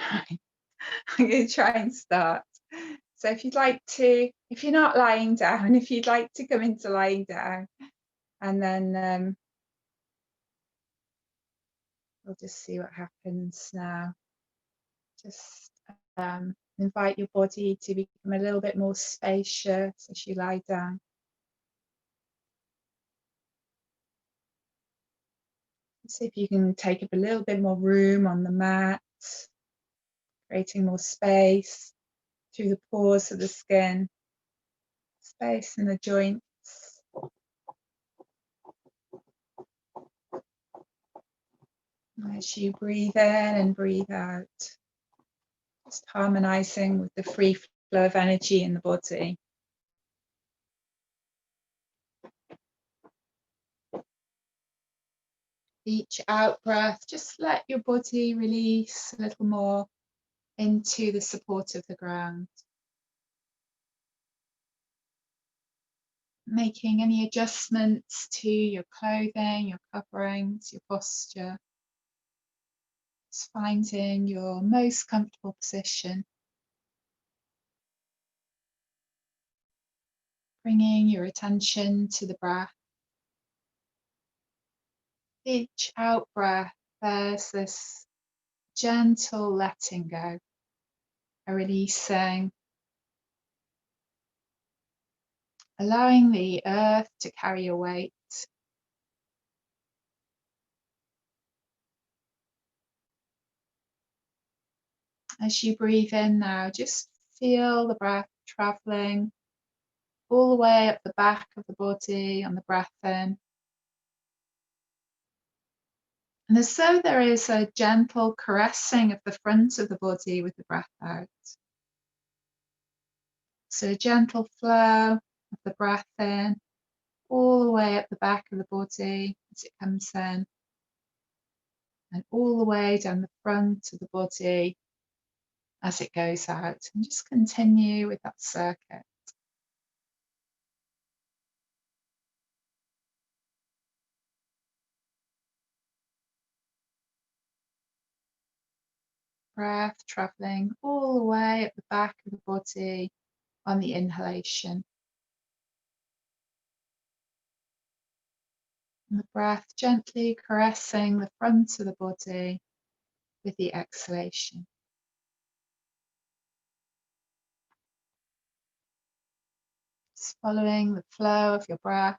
I'm going to try and start. So if you'd like to, if you're not lying down, if you'd like to come into lying down, and then we'll just see what happens now. Just invite your body to become a little bit more spacious as you lie down. See if you can take up a little bit more room on the mat, creating more space through the pores of the skin, space in the joints. As you breathe in and breathe out, just harmonizing with the free flow of energy in the body. Each out breath, just let your body release a little more into the support of the ground. Making any adjustments to your clothing, your coverings, your posture. Just finding your most comfortable position. Bringing your attention to the breath. Each out breath, there's this gentle letting go, a releasing, allowing the earth to carry your weight. As you breathe in now, just feel the breath traveling all the way up the back of the body on the breath in. And as though there is a gentle caressing of the front of the body with the breath out. So a gentle flow of the breath in, all the way up the back of the body as it comes in, and all the way down the front of the body as it goes out. And just continue with that circuit. Breath traveling all the way up the back of the body on the inhalation. And the breath gently caressing the front of the body with the exhalation. Just following the flow of your breath.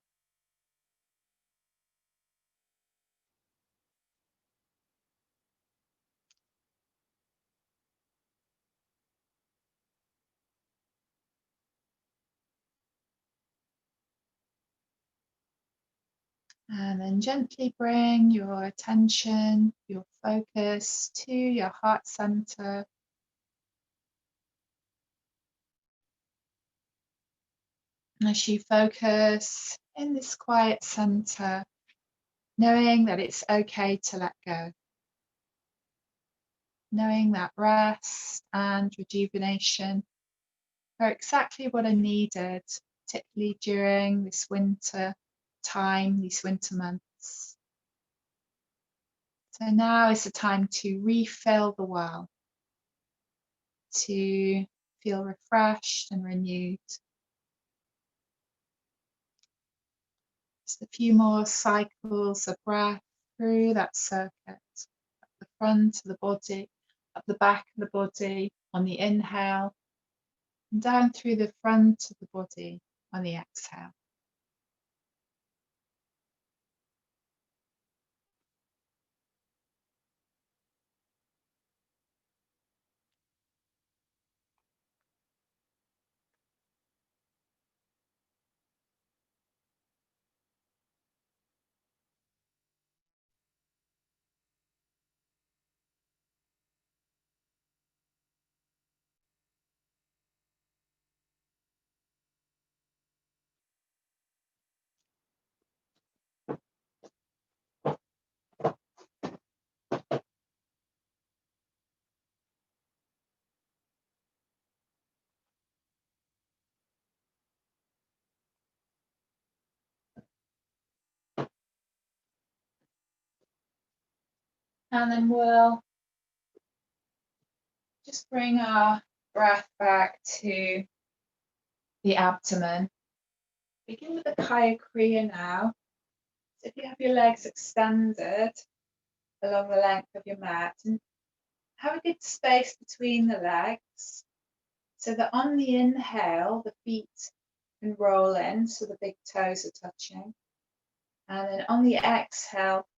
And then gently bring your attention, your focus to your heart center. And as you focus in this quiet center, knowing that it's okay to let go. Knowing that rest and rejuvenation are exactly what are needed, particularly during this winter time, these winter months. So now is the time to refill the well, to feel refreshed and renewed. Just a few more cycles of breath through that circuit, up the front of the body, up the back of the body on the inhale, and down through the front of the body on the exhale. And then we'll Just bring our breath back to the abdomen. Begin with the Kaya Kriya now. So if you have your legs extended along the length of your mat, and have a good space between the legs, so that on the inhale, the feet can roll in, so the big toes are touching. And then on the exhale,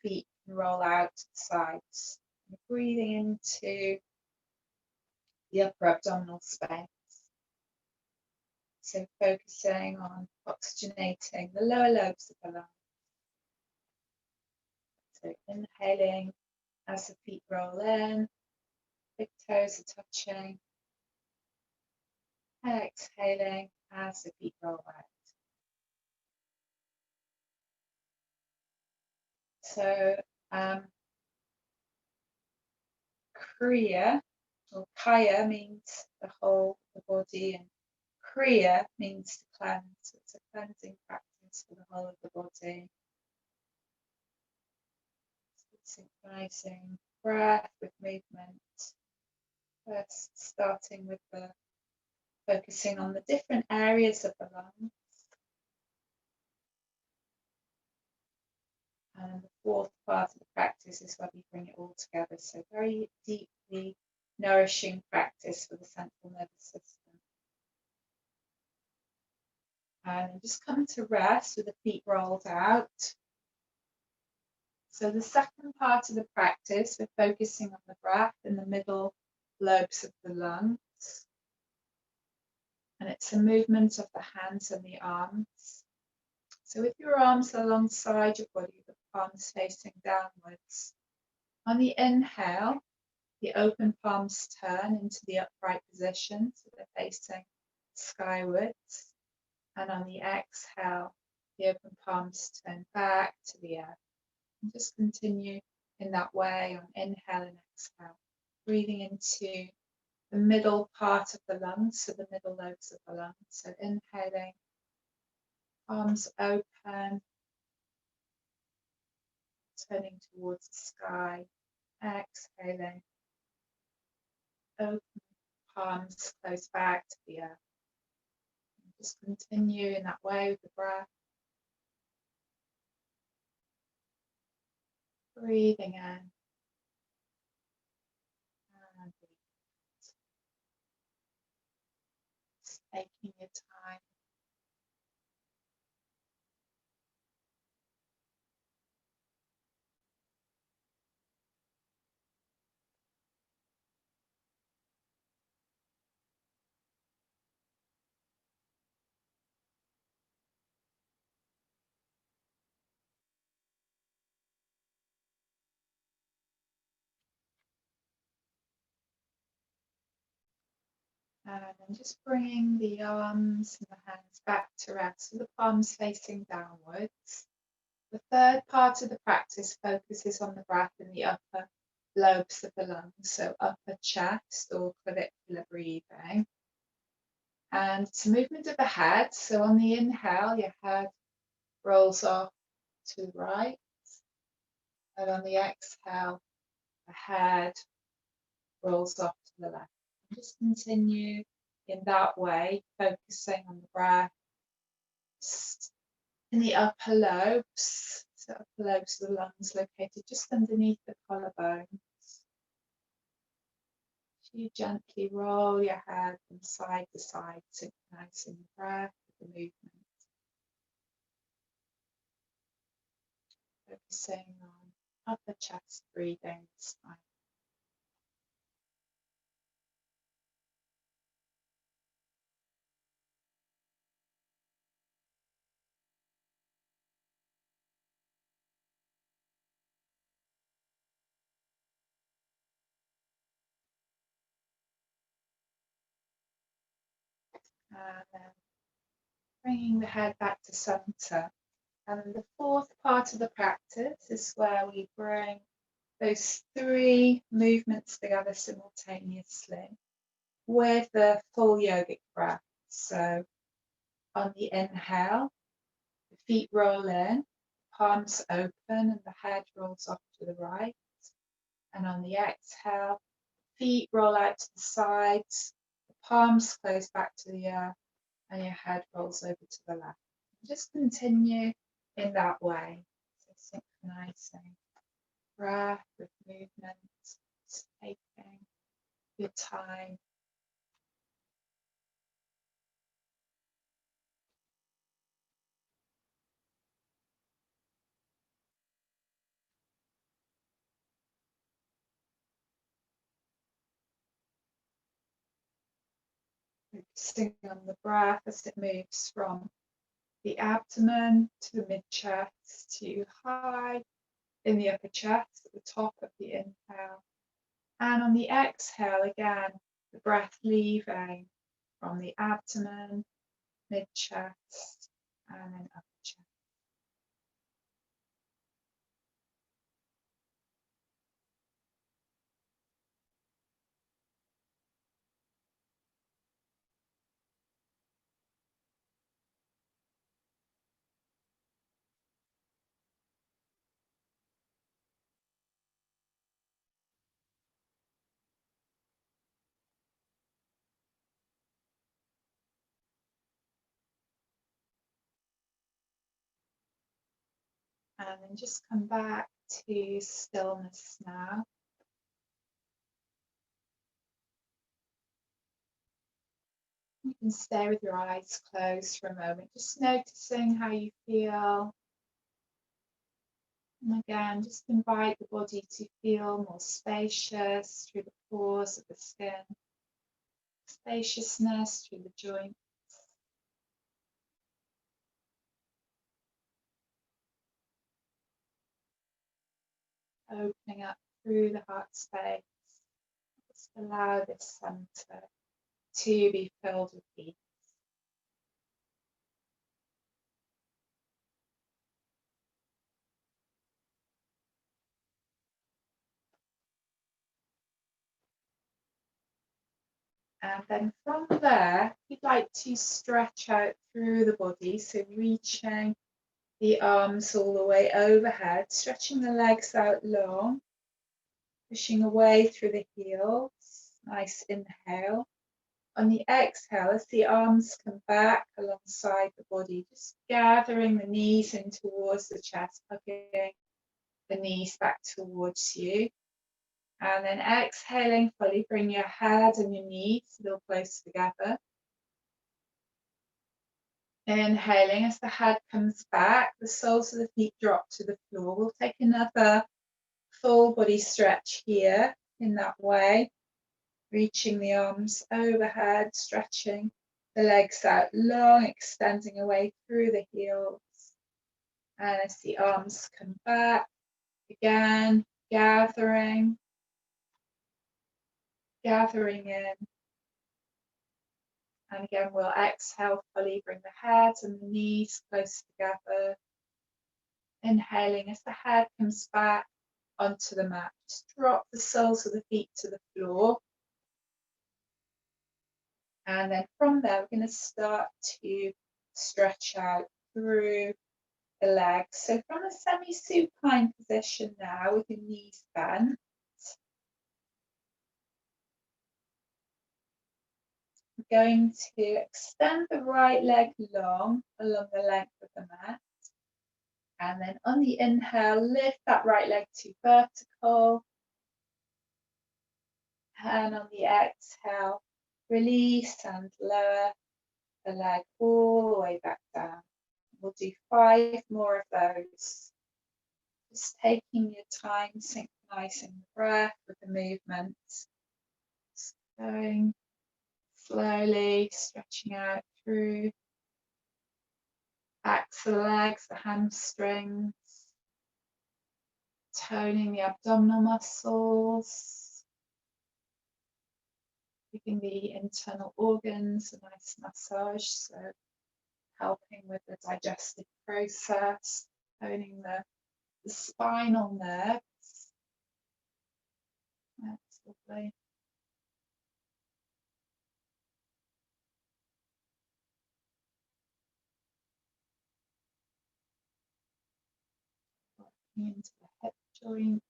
feet can roll out to the sides. And breathing into the upper abdominal space. So focusing on oxygenating the lower lobes of the lungs. So inhaling as the feet roll in, big toes are touching. Exhaling as the feet roll out. So Kriya or Kaya means the whole of the body, and Kriya means to cleanse. So it's a cleansing practice for the whole of the body. Synchronizing breath with movement. First, starting with the focusing on the different areas of the lungs. And the fourth part of the practice is where we bring it all together. So very deeply nourishing practice for the central nervous system. And just come to rest with the feet rolled out. So the second part of the practice, we're focusing on the breath in the middle lobes of the lungs. And it's a movement of the hands and the arms. So with your arms alongside your body, the palms facing downwards. On the inhale, the open palms turn into the upright position, so they're facing skywards. And on the exhale, the open palms turn back to the earth. And just continue in that way on inhale and exhale, breathing into the middle part of the lungs, so the middle lobes of the lungs. So inhaling, palms open, turning towards the sky. Exhaling, open palms close back to the earth. And just continue in that way with the breath. Breathing in and breathing out. Just taking your time. And then just bringing the arms and the hands back to rest with the palms facing downwards. The third part of the practice focuses on the breath in the upper lobes of the lungs, so upper chest or clavicular breathing. And it's a movement of the head. So on the inhale, your head rolls off to the right. And on the exhale, the head rolls off to the left. And just continue in that way, focusing on the breath in the upper lobes. So upper lobes of the lungs located just underneath the collarbones. You gently roll your head from side to side, synchronizing the breath with the movement. Focusing on upper chest breathing this time. And then bringing the head back to center. And the fourth part of the practice is where we bring those three movements together simultaneously with the full yogic breath. So on the inhale, the feet roll in, palms open, and the head rolls off to the right. And on the exhale, Feet roll out to the sides, the palms close back to the earth, and your head rolls over to the left. Just continue in that way. So synchronizing breath with movement, just taking your time. Focusing on the breath as it moves from the abdomen to the mid-chest to high in the upper chest at the top of the inhale. And on the exhale, again, the breath leaving from the abdomen, mid-chest, and then upper chest. And then just come back to stillness now. You can stay with your eyes closed for a moment, just noticing how you feel. And again, just invite the body to feel more spacious through the pores of the skin, spaciousness through the joints. Opening up through the heart space. Just allow this center to be filled with peace. And then from there, you'd like to stretch out through the body, so reaching the arms all the way overhead, stretching the legs out long, pushing away through the heels. Nice inhale. On the exhale, as the arms come back alongside the body, just gathering the knees in towards the chest, hugging the knees back towards you. And then exhaling fully, bring your head and your knees a little close together. Inhaling as the head comes back, the soles of the feet drop to the floor. We'll take another full body stretch here in that way, reaching the arms overhead, stretching the legs out long, extending away through the heels. And as the arms come back, again, gathering in. And again, we'll exhale fully, bring the head and the knees close together. Inhaling as the head comes back onto the mat. Just drop the soles of the feet to the floor. And then from there, we're going to start to stretch out through the legs. So from a semi-supine position now with your knees bent, we're going to extend the right leg long along the length of the mat. And then on the inhale, lift that right leg to vertical. And on the exhale, release and lower the leg all the way back down. We'll do 5 more of those. Just taking your time, synchronizing the breath with the movement. Just going slowly, stretching out through backs of the legs, the hamstrings, toning the abdominal muscles, giving the internal organs a nice massage, so helping with the digestive process, toning the spinal nerves. That's lovely. Working into the hip joint.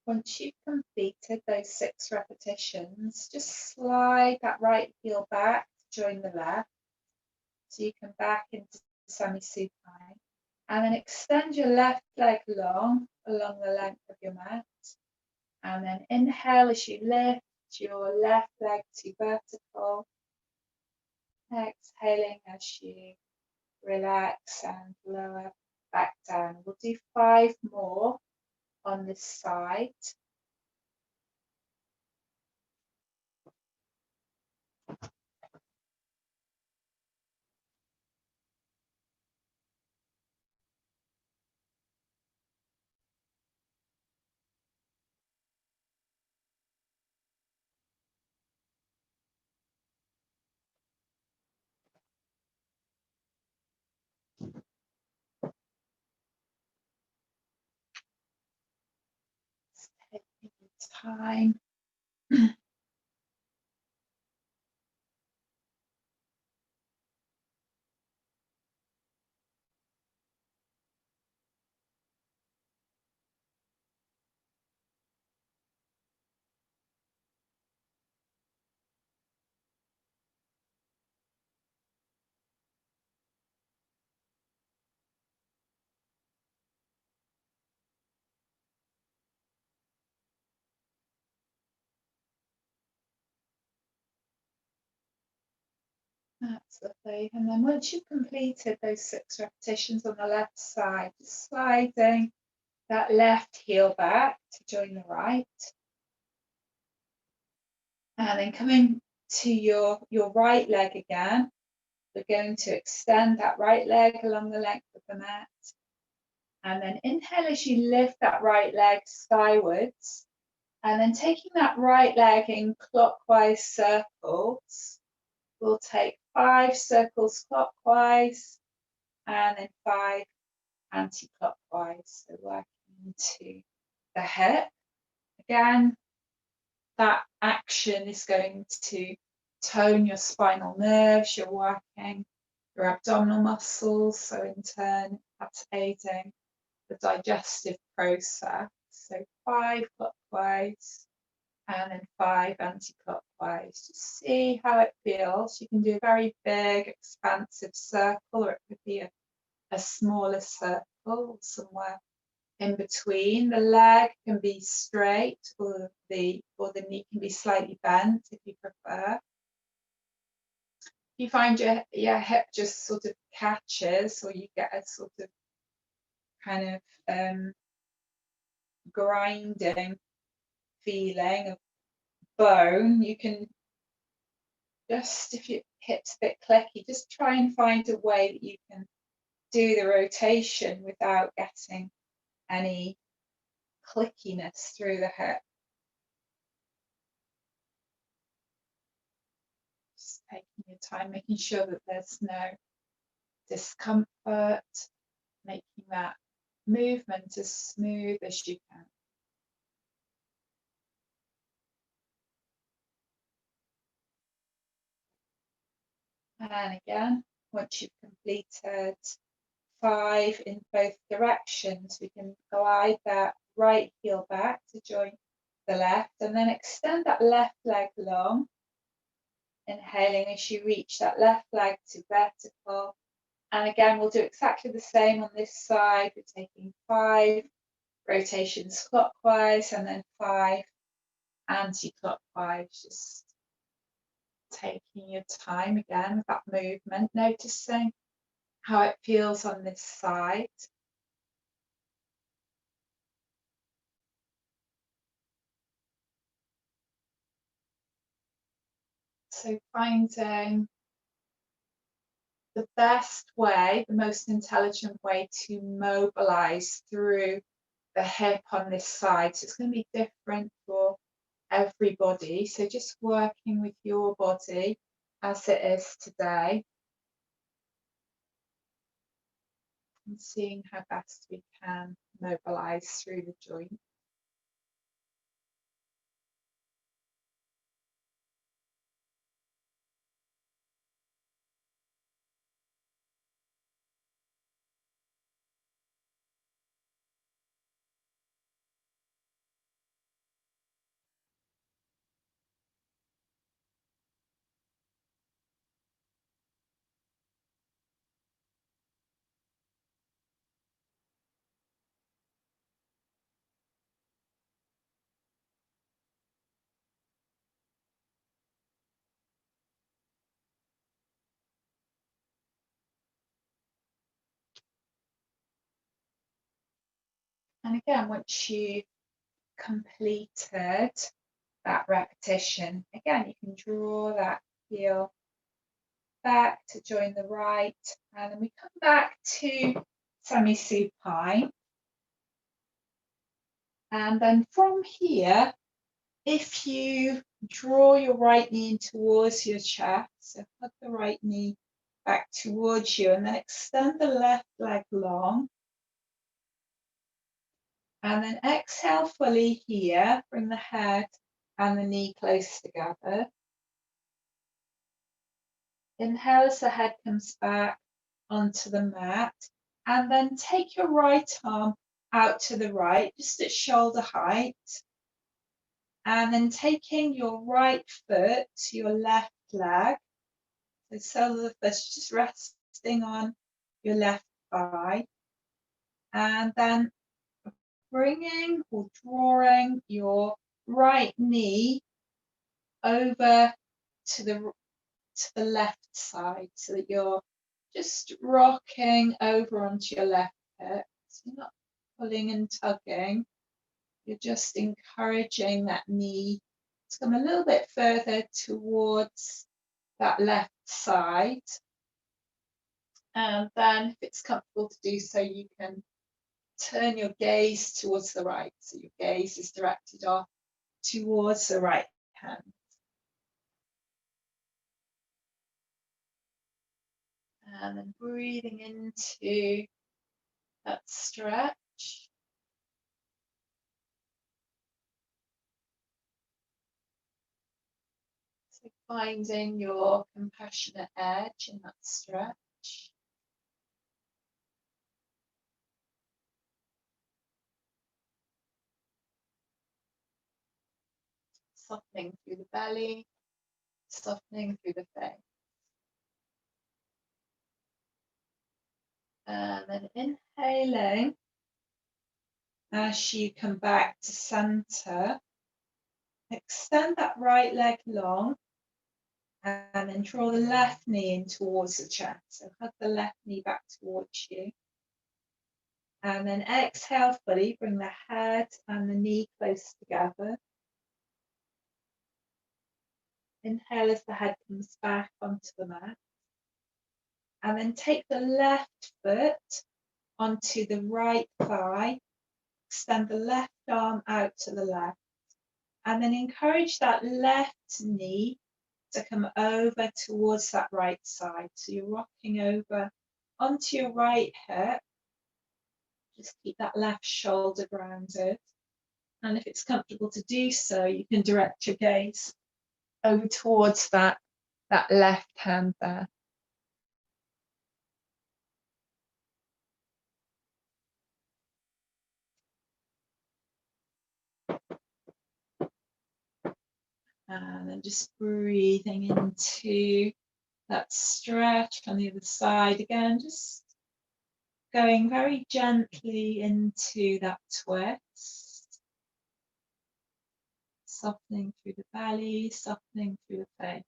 Once you've completed those 6 repetitions, just slide that right heel back to join the left. So you come back into semi-supine. And then extend your left leg long along the length of your mat. And then inhale as you lift your left leg to vertical. Exhaling as you relax and lower back down. We'll do 5 more on this side. Just taking your time. That's lovely. And then once you've completed those 6 repetitions on the left side, just sliding that left heel back to join the right. And then coming to your right leg again. We're going to extend that right leg along the length of the mat. And then inhale as you lift that right leg skywards. And then taking that right leg in clockwise circles. We'll take 5 circles clockwise and then 5 anti-clockwise. So working into the hip. Again, that action is going to tone your spinal nerves. You're working your abdominal muscles. So in turn, that's aiding the digestive process. So 5 clockwise and then 5 anti-clockwise. Just see how it feels. You can do a very big, expansive circle, or it could be a smaller circle somewhere in between. The leg can be straight, or the knee can be slightly bent if you prefer. If you find your hip just sort of catches, or you get a sort of kind of grinding feeling of bone, you can just, if your hip's a bit clicky, just try and find a way that you can do the rotation without getting any clickiness through the hip. Just taking your time, making sure that there's no discomfort, making that movement as smooth as you can. And again, once you've completed 5 in both directions, we can glide that right heel back to join the left, and then extend that left leg long, inhaling as you reach that left leg to vertical. And again, we'll do exactly the same on this side. We're taking 5 rotations clockwise and then 5 anti-clockwise, just taking your time again with that movement, noticing how it feels on this side. So finding the best way, the most intelligent way to mobilize through the hip on this side. So it's going to be different for everybody. So just working with your body as it is today and seeing how best we can mobilize through the joint. And again, once you've completed that repetition, again, you can draw that heel back to join the right, and then we come back to semi-supine. And then from here, if you draw your right knee in towards your chest, so put the right knee back towards you, and then extend the left leg long. And then exhale fully here, bring the head and the knee close together. Inhale as the head comes back onto the mat, and then take your right arm out to the right, just at shoulder height. And then taking your right foot to your left leg, the sole of the foot just resting on your left thigh. And then bringing or drawing your right knee over to the left side, so that you're just rocking over onto your left hip. So you're not pulling and tugging, you're just encouraging that knee to come a little bit further towards that left side. And then if it's comfortable to do so, you can turn your gaze towards the right, so your gaze is directed off towards the right hand. And then breathing into that stretch. So finding your compassionate edge in that stretch. Softening through the belly, softening through the face. And then inhaling as you come back to center. Extend that right leg long, and then draw the left knee in towards the chest. So hug the left knee back towards you. And then exhale fully, bring the head and the knee close together. Inhale as the head comes back onto the mat. And then take the left foot onto the right thigh. Extend the left arm out to the left. And then encourage that left knee to come over towards that right side. So you're rocking over onto your right hip. Just keep that left shoulder grounded. And if it's comfortable to do so, you can direct your gaze over towards that left hand there. And then just breathing into that stretch on the other side again, just going very gently into that twist. Softening through the belly, softening through the face.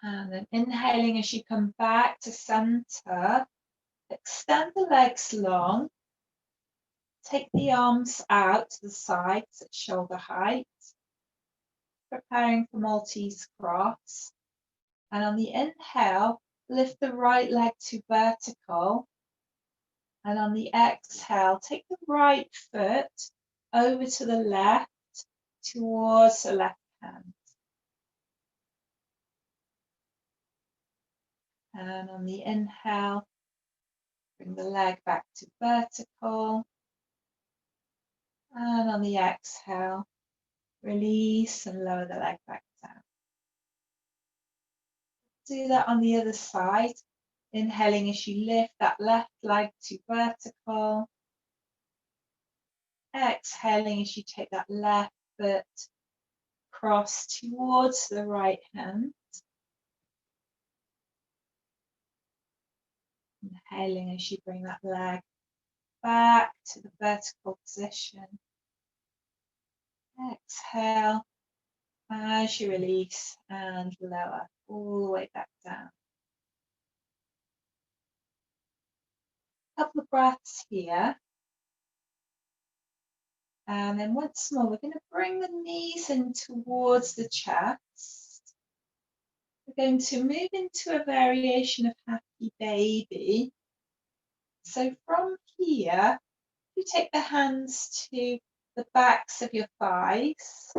And then inhaling as you come back to center, extend the legs long, take the arms out to the sides at shoulder height, preparing for Maltese cross. And on the inhale, lift the right leg to vertical. And on the exhale, take the right foot over to the left towards the left hand. And on the inhale, bring the leg back to vertical. And on the exhale, release and lower the leg back down. Do that on the other side. Inhaling as you lift that left leg to vertical. Exhaling as you take that left foot cross towards the right hand. Inhaling as you bring that leg back to the vertical position. Exhale as you release and lower all the way back down. A couple of breaths here. And then once more, we're going to bring the knees in towards the chest. We're going to move into a variation of happy baby. So from here, you take the hands to the backs of your thighs.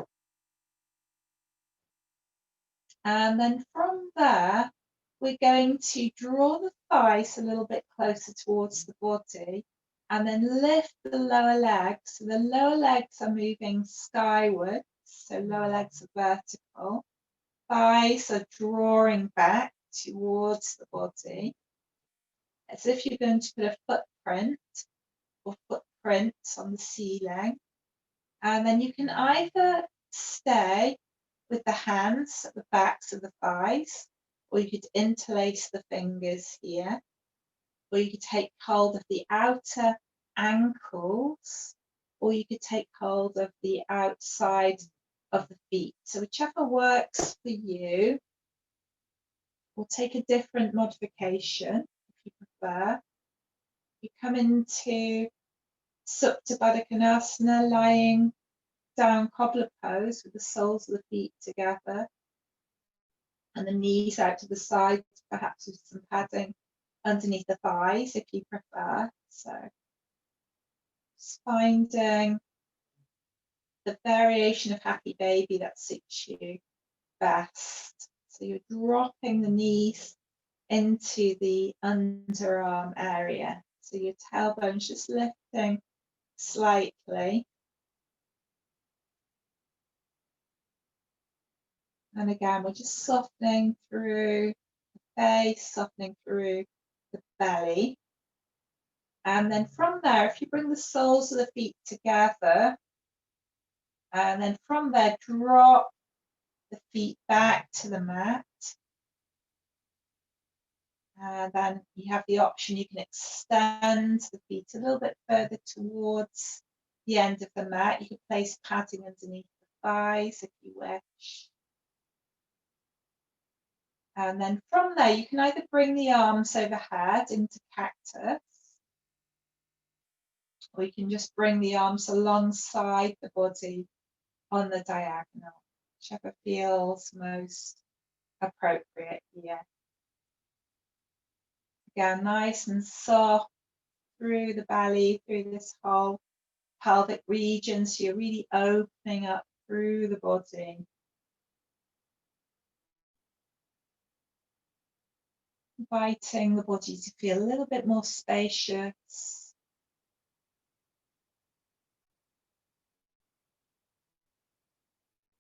And then from there, we're going to draw the thighs a little bit closer towards the body and then lift the lower legs. So the lower legs are moving skyward, so lower legs are vertical. Thighs are drawing back towards the body, as if you're going to put a footprint or footprints on the ceiling. And then you can either stay with the hands at the backs of the thighs, or you could interlace the fingers here, or you could take hold of the outer ankles, or you could take hold of the outside of the feet. So whichever works for you. We'll take a different modification if you prefer. You come into Supta Baddha Konasana, lying down cobbler pose with the soles of the feet together and the knees out to the side, perhaps with some padding underneath the thighs if you prefer. So just finding the variation of happy baby that suits you best. So you're dropping the knees into the underarm area. So your tailbone's just lifting slightly. And again, we're just softening through the face, softening through the belly. And then from there, if you bring the soles of the feet together, and then from there, drop the feet back to the mat. And then you have the option, you can extend the feet a little bit further towards the end of the mat. You can place padding underneath the thighs if you wish. And then from there, you can either bring the arms overhead into cactus, or you can just bring the arms alongside the body on the diagonal, whichever feels most appropriate here. Again, nice and soft through the belly, through this whole pelvic region, so you're really opening up through the body. Inviting the body to feel a little bit more spacious.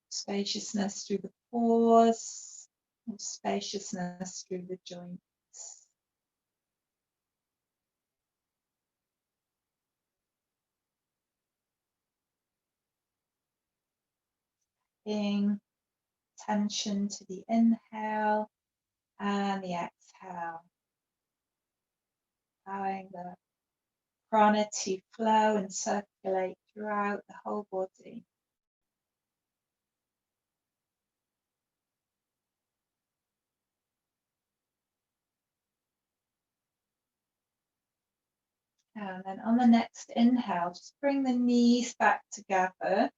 Spaciousness through the pores, spaciousness through the joints. Paying attention to the inhale and the exhale, allowing the prana to flow and circulate throughout the whole body. And then on the next inhale, just bring the knees back together.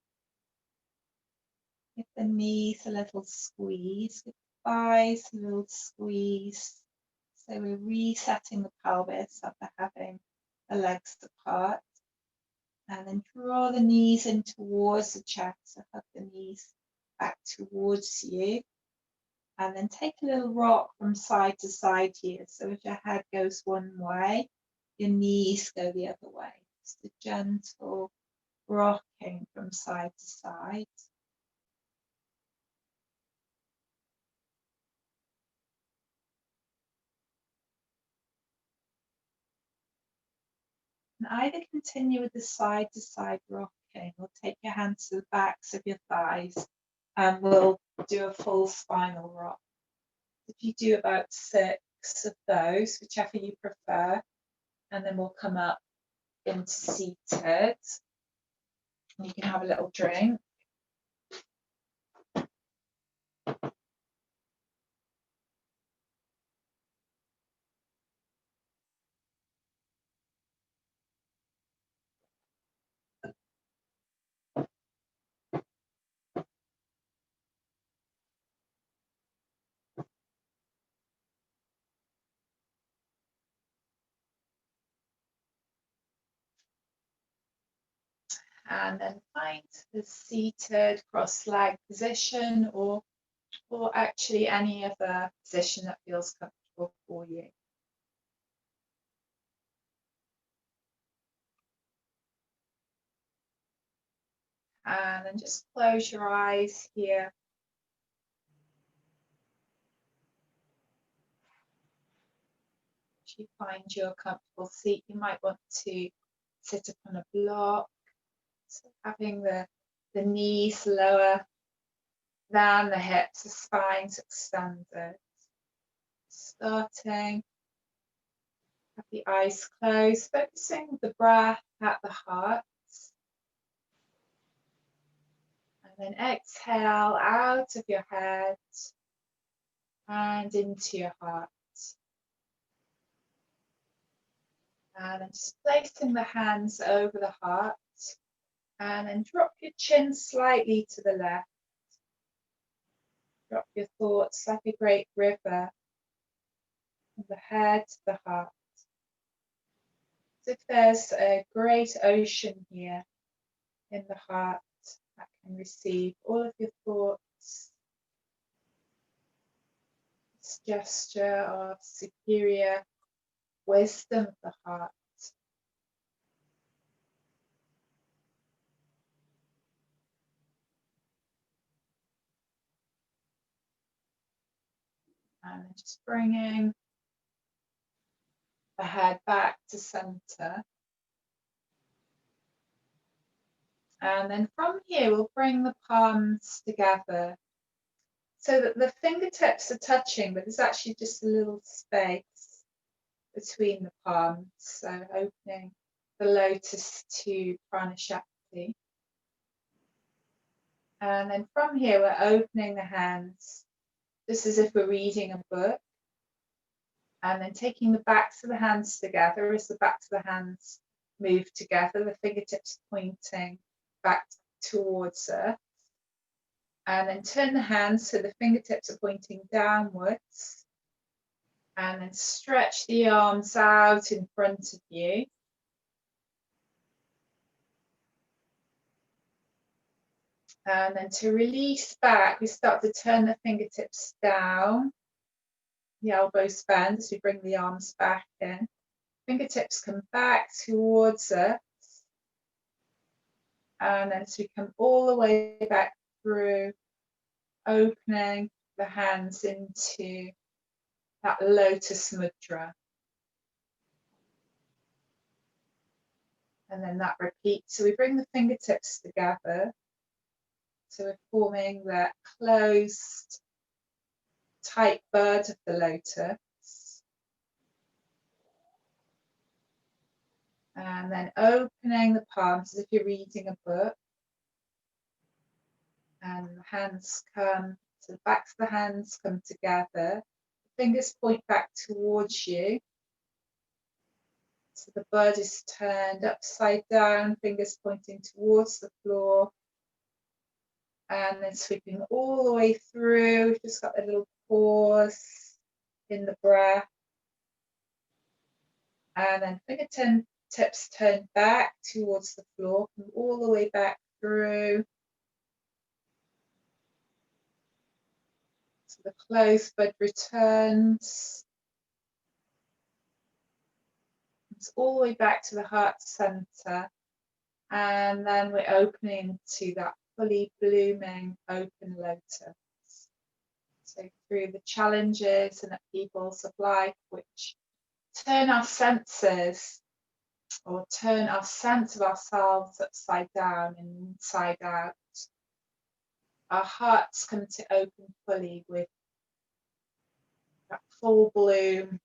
Give the knees a little squeeze, give the thighs a little squeeze. So we're resetting the pelvis after having the legs apart. And then draw the knees in towards the chest, so hug the knees back towards you. And then take a little rock from side to side here. So if your head goes one way, your knees go the other way. Just a gentle rocking from side to side. And either continue with the side to side rocking or take your hands to the backs of your thighs and we'll do a full spinal rock. If you do about 6 of those, whichever you prefer, and then we'll come up into seated. You can have a little drink. And then find the seated cross-legged position, or actually any other position that feels comfortable for you. And then just close your eyes here. If you find your comfortable seat, you might want to sit upon a block, so having the knees lower than the hips, the spine's extended. Starting, have the eyes closed, focusing the breath at the heart. And then exhale out of your head and into your heart. And then just placing the hands over the heart. And then drop your chin slightly to the left. Drop your thoughts like a great river from the head to the heart. As if there's a great ocean here in the heart that can receive all of your thoughts. This gesture of superior wisdom of the heart. And then just bringing the head back to center. And then from here, we'll bring the palms together so that the fingertips are touching, but there's actually just a little space between the palms. So opening the lotus to Pranashakti. And then from here, we're opening the hands, just as if we're reading a book. And then taking the backs of the hands together as the backs of the hands move together, the fingertips pointing back towards us. And then turn the hands so the fingertips are pointing downwards. And then stretch the arms out in front of you. And then to release back, we start to turn the fingertips down. The elbows bend as we bring the arms back in. Fingertips come back towards us. And then as we come all the way back through, opening the hands into that lotus mudra. And then that repeats. So we bring the fingertips together. So we're forming that closed, tight bird of the lotus. And then opening the palms as if you're reading a book. And the hands come, so the backs of the hands come together. The fingers point back towards you. So the bird is turned upside down, fingers pointing towards the floor. And then sweeping all the way through. We've just got a little pause in the breath. And then fingertips turn back towards the floor, come all the way back through. So the closed bud returns. It's all the way back to the heart center. And then we're opening to that fully blooming open lotus. So through the challenges and upheavals of life, which turn our senses or turn our sense of ourselves upside down and inside out, our hearts come to open fully with that full bloom,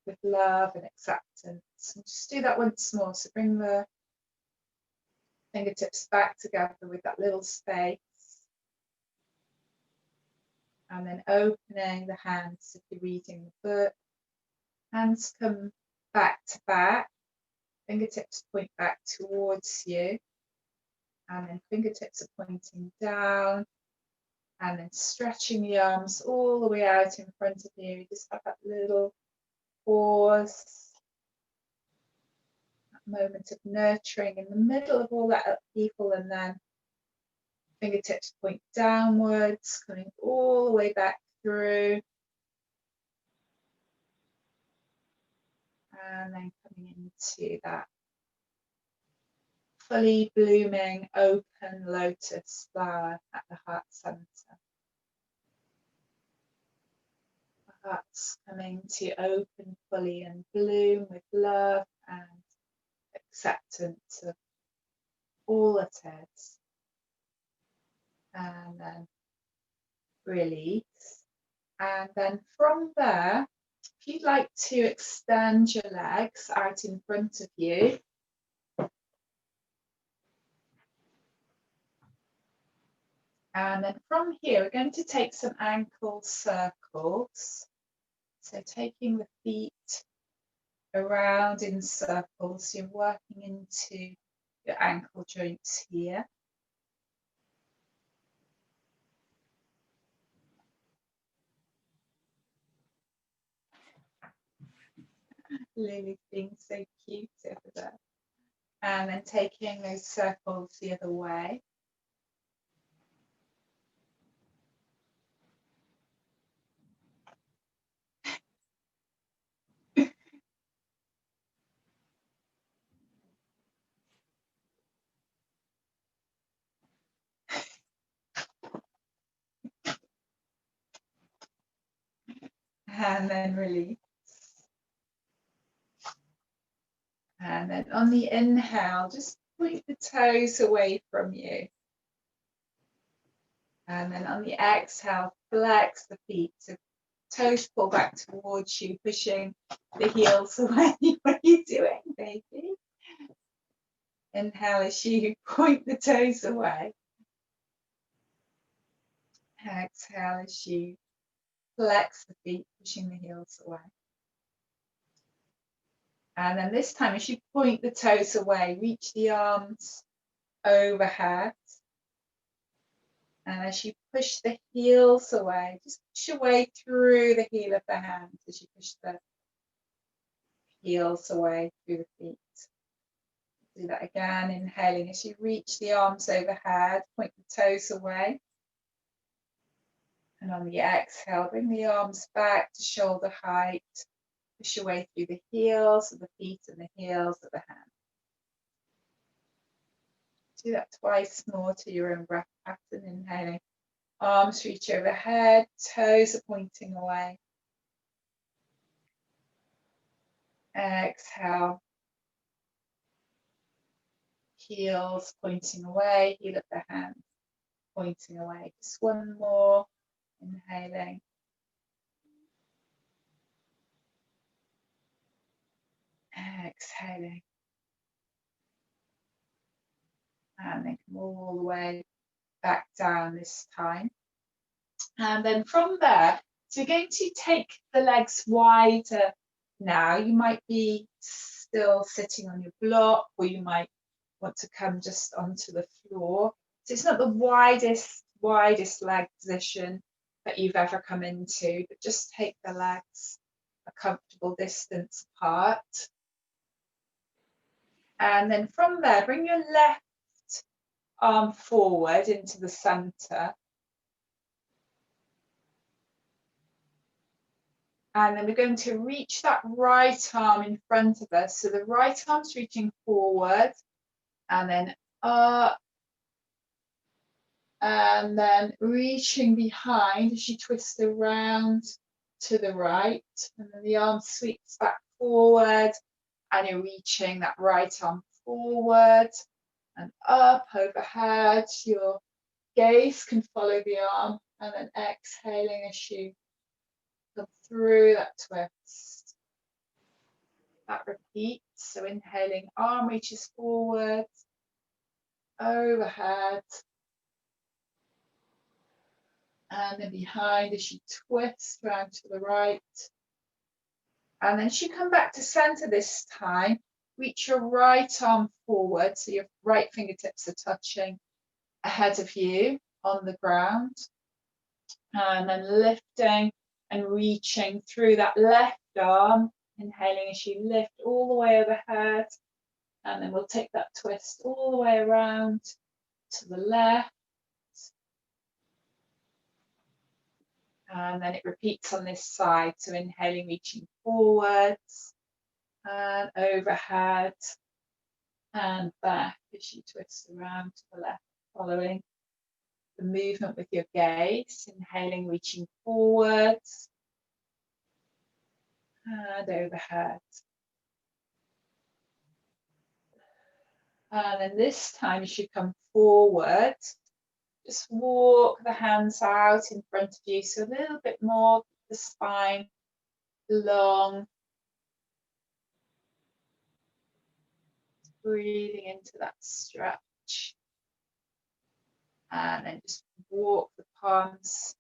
with love and acceptance. And just do that once more. So bring the fingertips back together with that little space. And then opening the hands if you're reading the book. Hands come back to back. Fingertips point back towards you. And then fingertips are pointing down. And then stretching the arms all the way out in front of you. Just have that little pause. That moment of nurturing in the middle of all that upheaval, and then fingertips point downwards, coming all the way back through. And then coming into that fully blooming open lotus flower at the heart center. The heart's coming to open fully and bloom with love and acceptance of all it is. And then release. And then from there, if you'd like to extend your legs out in front of you, and then from here, we're going to take some ankle circles. So taking the feet around in circles, you're working into your ankle joints here. Lily's being so cute over there. And then taking those circles the other way. And then release. And then on the inhale, just point the toes away from you. And then on the exhale, flex the feet. So toes pull back towards you, pushing the heels away. What are you doing, baby? Inhale as you point the toes away. Exhale as you flex the feet, pushing the heels away. And then this time, as you point the toes away, reach the arms overhead. And as you push the heels away, just push away through the heel of the hands as you push the heels away through the feet. Do that again, inhaling as you reach the arms overhead, point the toes away. And on the exhale, bring the arms back to shoulder height. Push away through the heels of the feet and the heels of the hands. Do that twice more to your own breath pattern, inhaling. Arms reach overhead, toes are pointing away. Exhale. Heels pointing away, heel of the hand pointing away. Just one more. Inhaling. Exhaling. And then come all the way back down this time. And then from there, so you're going to take the legs wider now. You might be still sitting on your block, or you might want to come just onto the floor. So it's not the widest leg position that you've ever come into, but just take the legs a comfortable distance apart. And then from there, bring your left arm forward into the center. And then we're going to reach that right arm in front of us. So the right arm's reaching forward, and then up, and then reaching behind as you twist around to the right. And then the arm sweeps back forward, and you're reaching that right arm forward and up overhead. Your gaze can follow the arm, and then exhaling as you come through that twist. That repeats. So inhaling, arm reaches forward, overhead, and then behind as you twist round to the right. And then as you come back to center this time, reach your right arm forward, so your right fingertips are touching ahead of you on the ground. And then lifting and reaching through that left arm, inhaling as you lift all the way overhead. And then we'll take that twist all the way around to the left. And then it repeats on this side. So inhaling, reaching forwards and overhead and back as you twist around to the left, following the movement with your gaze. Inhaling, reaching forwards and overhead. And then this time you should come forward. Just walk the hands out in front of you, so a little bit more the spine long. Breathing into that stretch. And then just walk the palms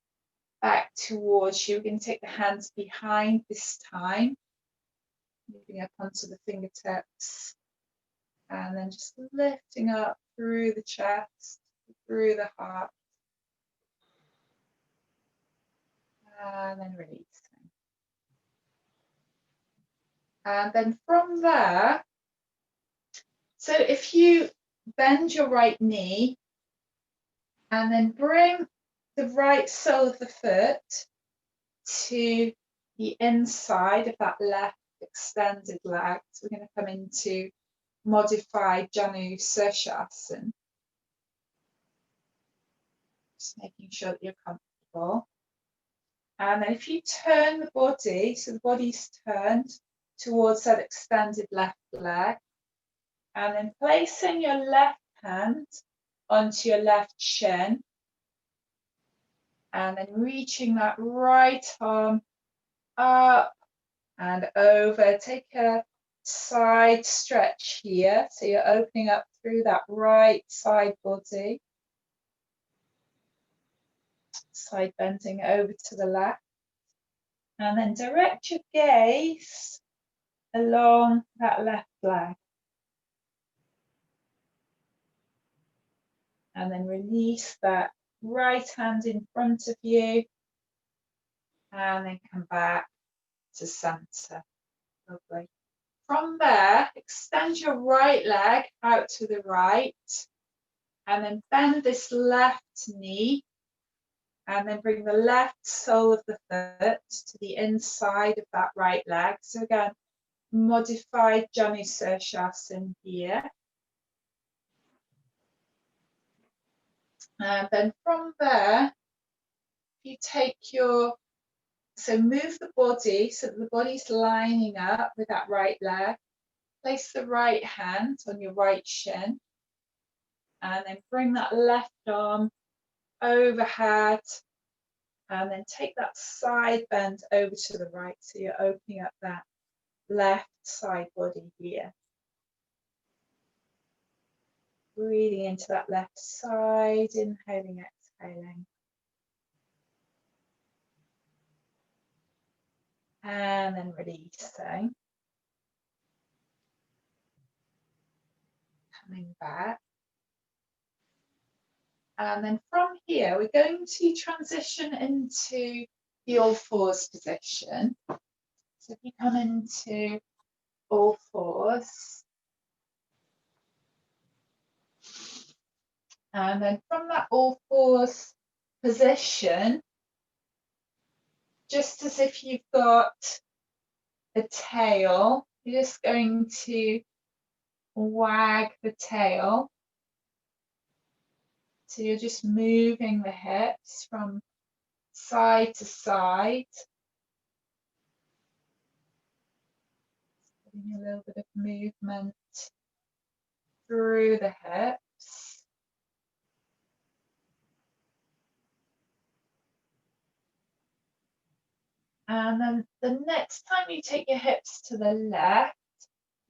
back towards you. We're going to take the hands behind this time. Moving up onto the fingertips. And then just lifting up through the chest, through the heart. And then releasing. And then from there, so if you bend your right knee and then bring the right sole of the foot to the inside of that left extended leg. So we're going to come into modified Janu Sirsasana. Just making sure that you're comfortable. And then if you turn the body, so the body's turned towards that extended left leg, and then placing your left hand onto your left shin, and then reaching that right arm up and over. Take a side stretch here, so you're opening up through that right side body. Side bending over to the left, and then direct your gaze along that left leg, and then release that right hand in front of you, and then come back to center. Lovely. From there, extend your right leg out to the right, and then bend this left knee, and then bring the left sole of the foot to the inside of that right leg. So again, modified Janu Sirsasana here. And then from there, you take your, so move the body so that the body's lining up with that right leg. Place the right hand on your right shin, and then bring that left arm overhead, and then take that side bend over to the right, so you're opening up that left side body here. Breathing into that left side, inhaling, exhaling. And then releasing. Coming back. And then from here, we're going to transition into the all fours position. So if you come into all fours, and then from that all fours position, just as if you've got a tail, you're just going to wag the tail. So you're just moving the hips from side to side. Getting a little bit of movement through the hips. And then the next time you take your hips to the left,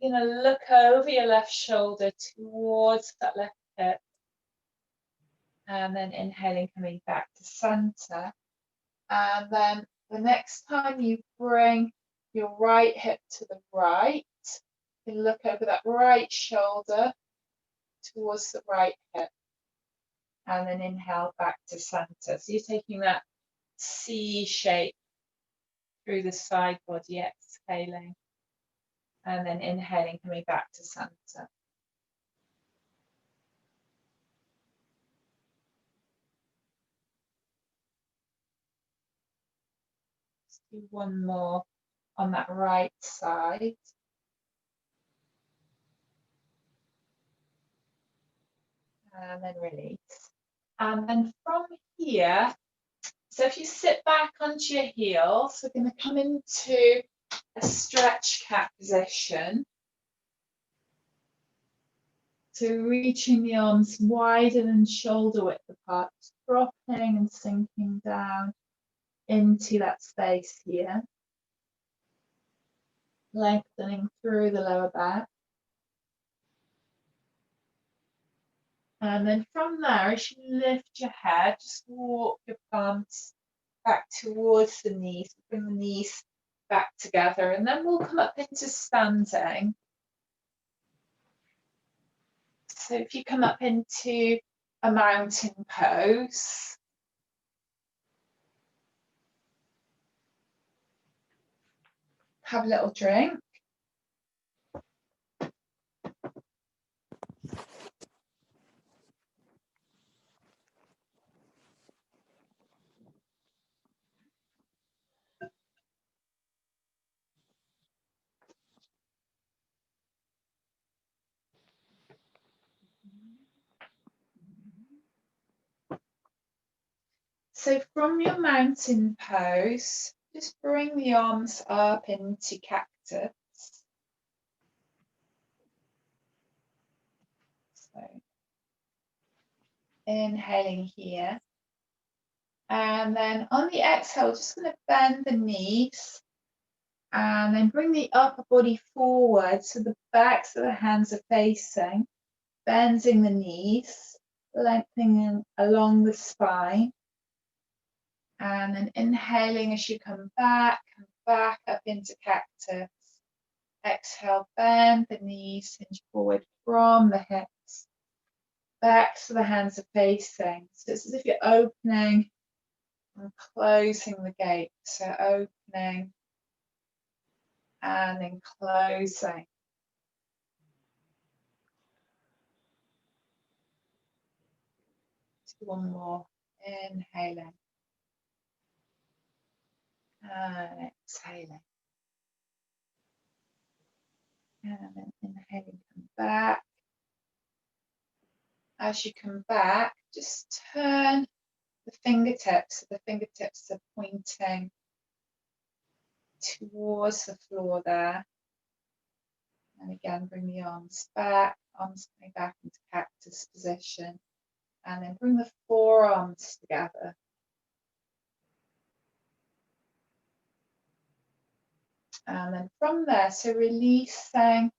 you're going to look over your left shoulder towards that left hip. And then inhaling, coming back to center. And then the next time you bring your right hip to the right, you can look over that right shoulder towards the right hip. And then inhale back to center. So you're taking that C shape through the side body, exhaling. And then inhaling, coming back to center. Do one more on that right side. And then release. And then from here, so if you sit back onto your heels, we're going to come into a stretch cat position. So reaching the arms wider than shoulder width apart, dropping and sinking down into that space here. Lengthening through the lower back. And then from there, as you lift your head, just walk your palms back towards the knees, bring the knees back together, and then we'll come up into standing. So if you come up into a mountain pose, have a little drink. So from your mountain pose, just bring the arms up into cactus. So inhaling here. And then on the exhale, just going to bend the knees and then bring the upper body forward so the backs of the hands are facing, bending the knees, lengthening along the spine. And then inhaling as you come back up into cactus. Exhale, bend the knees, hinge forward from the hips. Back so the hands are facing. So it's as if you're opening and closing the gate. So opening and then closing. One more. Inhaling. And exhaling. And then inhaling, come back. As you come back, just turn the fingertips. So the fingertips are pointing towards the floor there. And again, bring the arms back, arms coming back into cactus position. And then bring the forearms together. And then from there, so releasing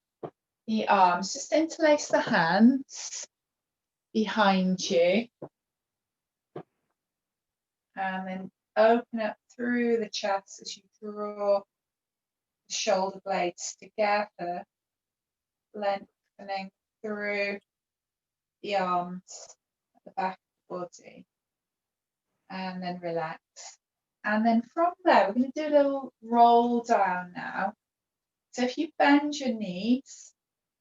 the arms, just interlace the hands behind you. And then open up through the chest as you draw the shoulder blades together, lengthening through the arms at the back of the body. And then relax. And then from there, we're going to do a little roll down now. So if you bend your knees,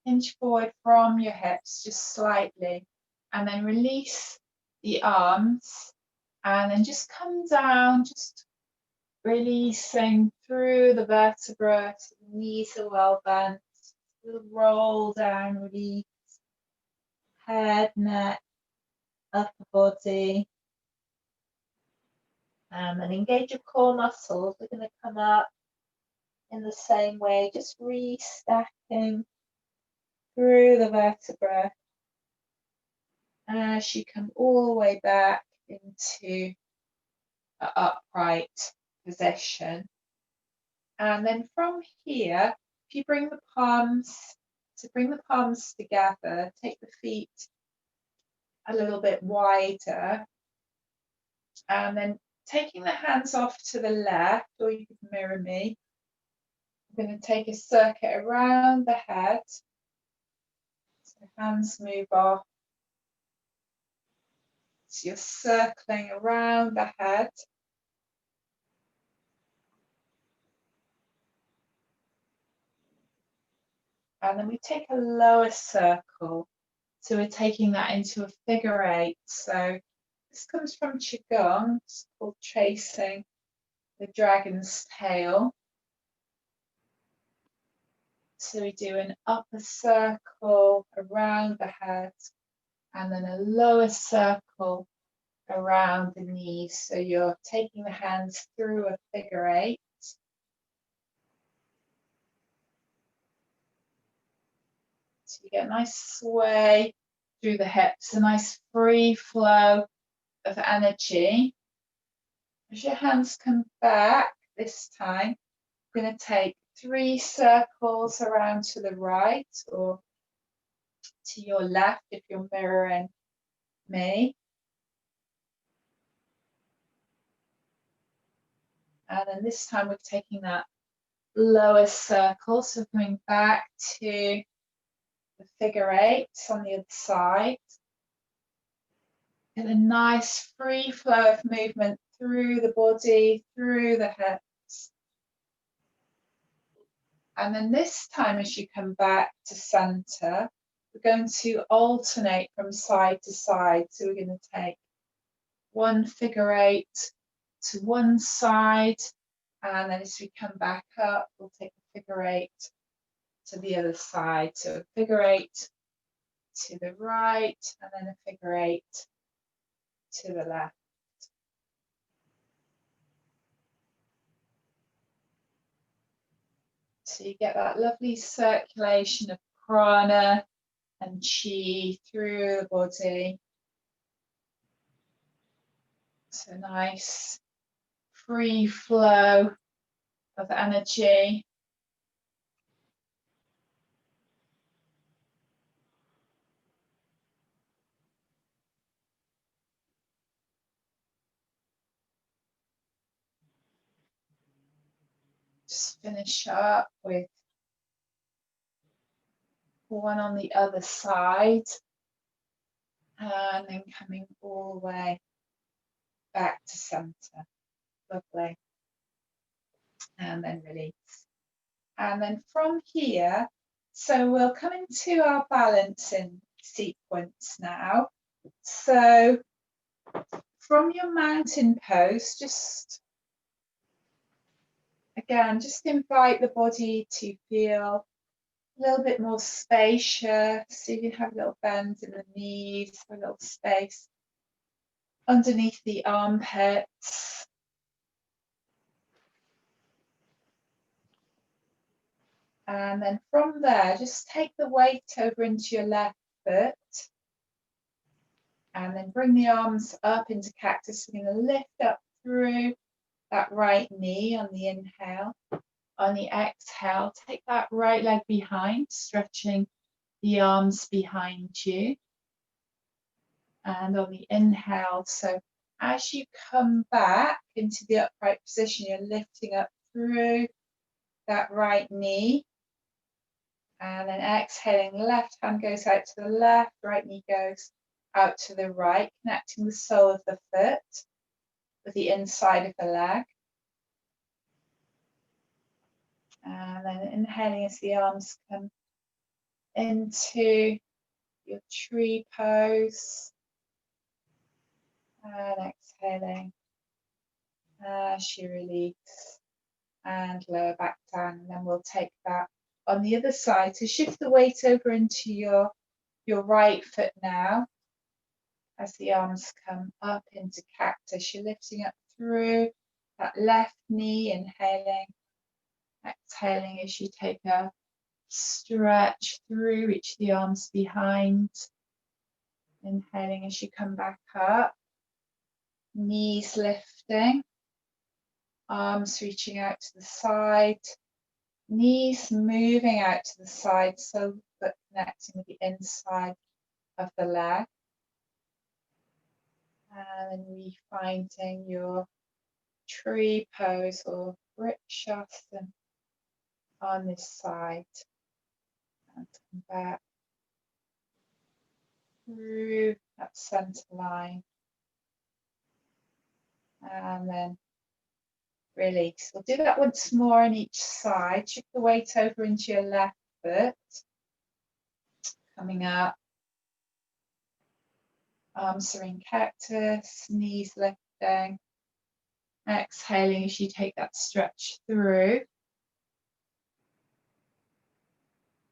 hinge forward from your hips just slightly, and then release the arms, and then just come down, just releasing through the vertebrae, so the knees are well bent, little roll down, release, head, neck, upper body. And engage your core muscles. We're going to come up in the same way, just restacking through the vertebrae as you come all the way back into an upright position. And then from here, if you bring the palms together, take the feet a little bit wider, and then taking the hands off to the left, or you can mirror me. I'm going to take a circuit around the head. So hands move off. So you're circling around the head. And then we take a lower circle. So we're taking that into a figure 8. So this comes from Qigong. It's called tracing the dragon's tail. So we do an upper circle around the head and then a lower circle around the knees. So you're taking the hands through a figure 8. So you get a nice sway through the hips, a nice free flow of energy. As your hands come back this time, I'm going to take 3 circles around to the right or to your left if you're mirroring me. And then this time we're taking that lower circle, so coming back to the figure 8 on the other side. Get a nice free flow of movement through the body, through the hips. And then this time as you come back to center, we're going to alternate from side to side. So we're going to take one figure 8 to one side, and then as we come back up, we'll take a figure 8 to the other side. So a figure 8 to the right, and then a figure 8 to the left. So you get that lovely circulation of prana and chi through the body. So nice free flow of energy. Just finish up with one on the other side, and then coming all the way back to center. Lovely. And then release. And then from here, so we'll come into our balancing sequence now. So from your mountain pose, just again, just invite the body to feel a little bit more spacious. So you have a little bend in the knees, a little space underneath the armpits. And then from there, just take the weight over into your left foot. And then bring the arms up into cactus. We're going to lift up through that right knee on the inhale. On the exhale, take that right leg behind, stretching the arms behind you. And on the inhale, so as you come back into the upright position, you're lifting up through that right knee. And then exhaling, left hand goes out to the left, right knee goes out to the right, connecting the sole of the foot with the inside of the leg. And then inhaling as the arms come into your tree pose. And exhaling as you release and lower back down. And then we'll take that on the other side. So shift the weight over into your right foot now. As the arms come up into cactus, you're lifting up through that left knee, inhaling, exhaling as you take a stretch through, reach the arms behind, inhaling as you come back up, knees lifting, arms reaching out to the side, knees moving out to the side, so that connecting with the inside of the leg. And then refinding your tree pose or vrikshasana on this side. And come back through that center line. And then release. We'll do that once more on each side. Shift the weight over into your left foot. Coming up. Arms are in cactus, knees lifting. Exhaling as you take that stretch through.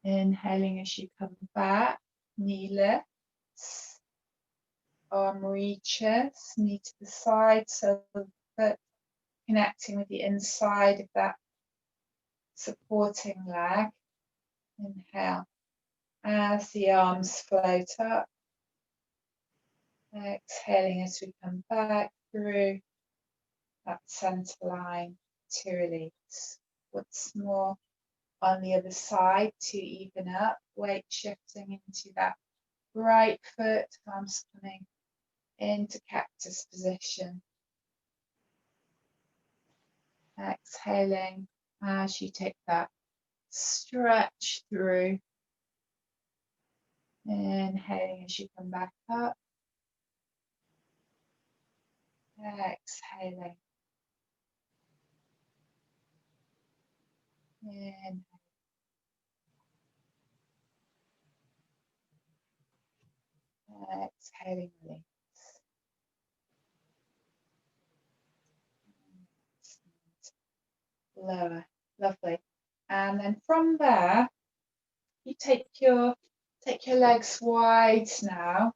Inhaling as you come back, knee lifts, arm reaches, knee to the side, so that connecting with the inside of that supporting leg. Inhale as the arms float up. Exhaling as we come back through that centre line to release. Once more on the other side to even up, weight shifting into that right foot, arms coming into cactus position. Exhaling as you take that stretch through. Inhaling as you come back up. Exhaling. Inhale. Exhaling, release. Lower. Lovely. And then from there, you take your legs wide now.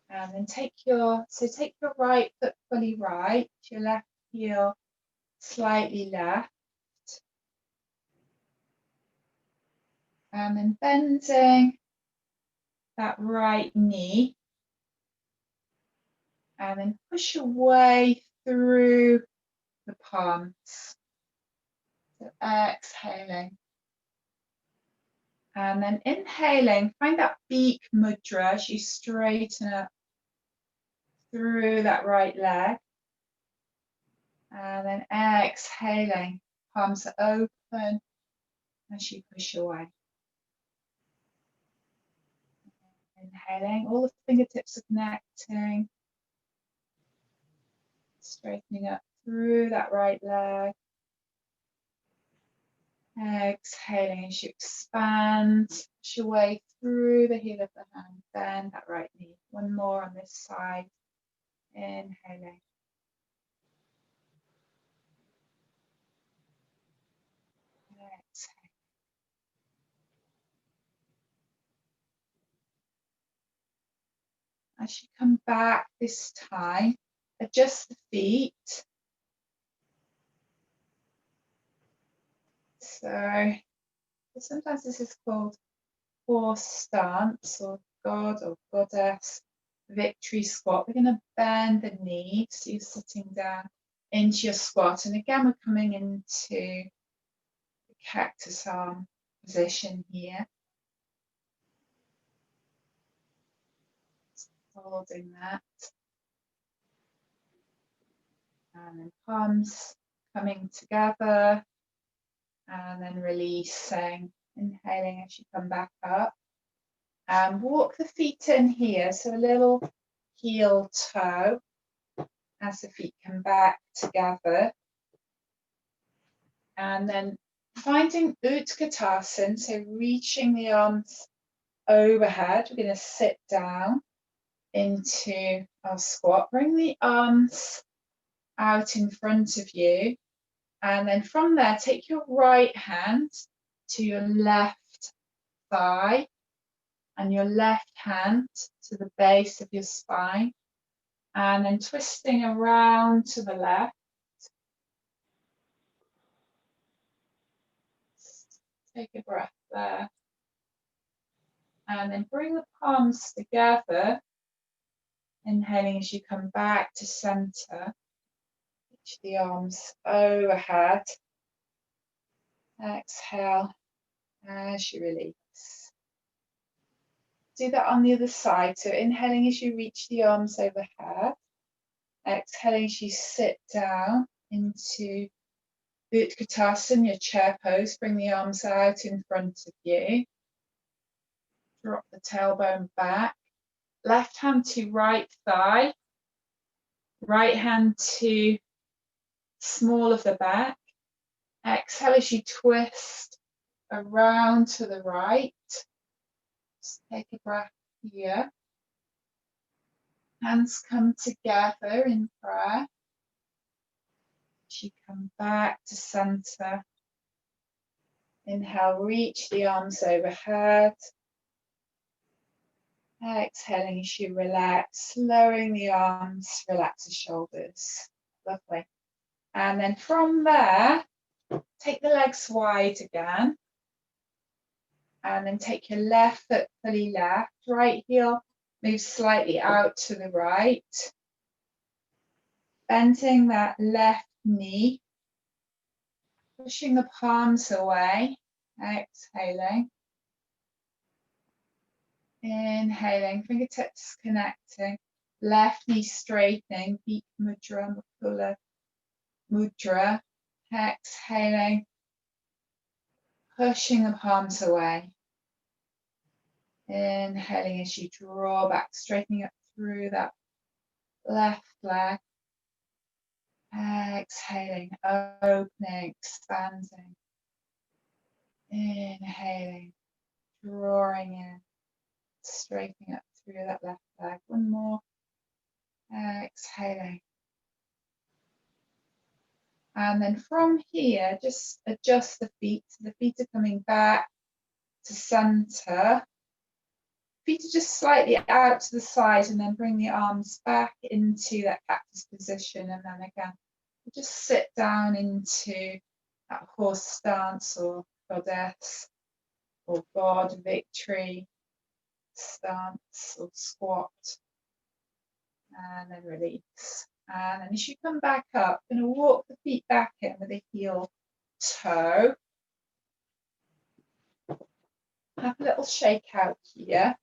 And then take your right foot fully right, your left heel slightly left. And then bending that right knee. And then push away through the palms. So exhaling. And then inhaling, find that beak mudra as you straighten up through that right leg. And then exhaling, palms are open as you push away. Inhaling, all the fingertips are connecting. Straightening up through that right leg. Exhaling as you expand, push your way through the heel of the hand, bend that right knee. One more on this side. Inhaling. Exhaling. As you come back this time, adjust the feet. So sometimes this is called horse stance or god or goddess victory squat. We're going to bend the knee so you're sitting down into your squat. And again, we're coming into the cactus arm position here. Holding that. And then palms coming together. And then releasing. Inhaling as you come back up. And walk the feet in here. So a little heel toe as the feet come back together. And then finding Utkatasana, so reaching the arms overhead. We're going to sit down into our squat. Bring the arms out in front of you. And then from there, take your right hand to your left thigh and your left hand to the base of your spine. And then twisting around to the left. Take a breath there. And then bring the palms together. Inhaling as you come back to center. Reach the arms overhead. Exhale as you release. Do that on the other side. So inhaling as you reach the arms overhead. Exhaling as you sit down into Utkatasana, your chair pose. Bring the arms out in front of you. Drop the tailbone back. Left hand to right thigh. Right hand to small of the back. Exhale as you twist around to the right. Just take a breath here. Hands come together in prayer. As you come back to center, inhale, reach the arms overhead. Exhaling as you relax, lowering the arms, relax the shoulders. Lovely. And then from there, take the legs wide again. And then take your left foot fully left, right heel moves slightly out to the right. Bending that left knee, pushing the palms away, exhaling. Inhaling, fingertips connecting, left knee straightening, deep mudra, mukula mudra. Exhaling, pushing the palms away. Inhaling as you draw back, straightening up through that left leg. Exhaling, opening, expanding. Inhaling, drawing in, straightening up through that left leg. One more. Exhaling. And then from here, just adjust the feet. So the feet are coming back to center. Feet are just slightly out to the side, and then bring the arms back into that cactus position. And then again, just sit down into that horse stance or goddess or God, victory stance or squat. And then release. And then as you come back up, I'm going to walk the feet back in with a heel toe. Have a little shake out here.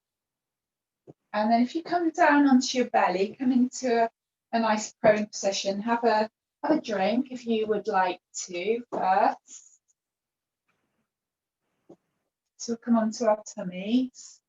And then if you come down onto your belly, come into a nice prone position, have a drink if you would like to first. So we'll come onto our tummies.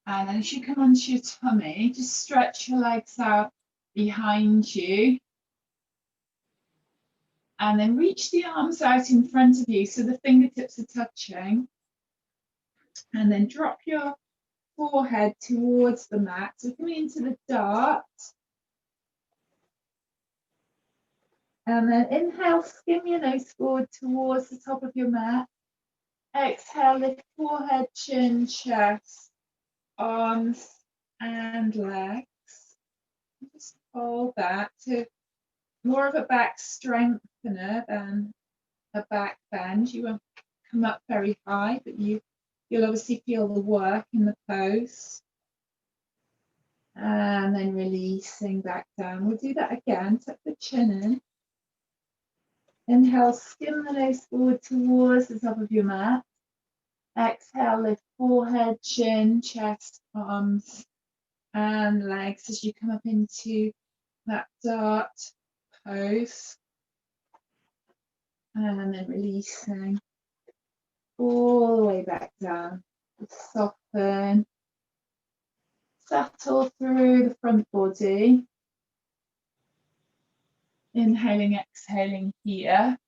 And then as you come onto your tummy, just stretch your legs out behind you. And then reach the arms out in front of you so the fingertips are touching. And then drop your forehead towards the mat. So coming into the dart. And then inhale, skim your nose forward towards the top of your mat. Exhale, lift forehead, chin, chest, arms and legs. Just hold that to more of a back strengthener than a back bend. You won't come up very high, but you'll obviously feel the work in the pose. And then releasing back down. We'll do that again. Tuck the chin in. Inhale, skim the nose forward towards the top of your mat. Exhale, lift forehead, chin, chest, arms, and legs as you come up into that dart pose. And then releasing all the way back down. Just soften, settle through the front body. Inhaling, exhaling here.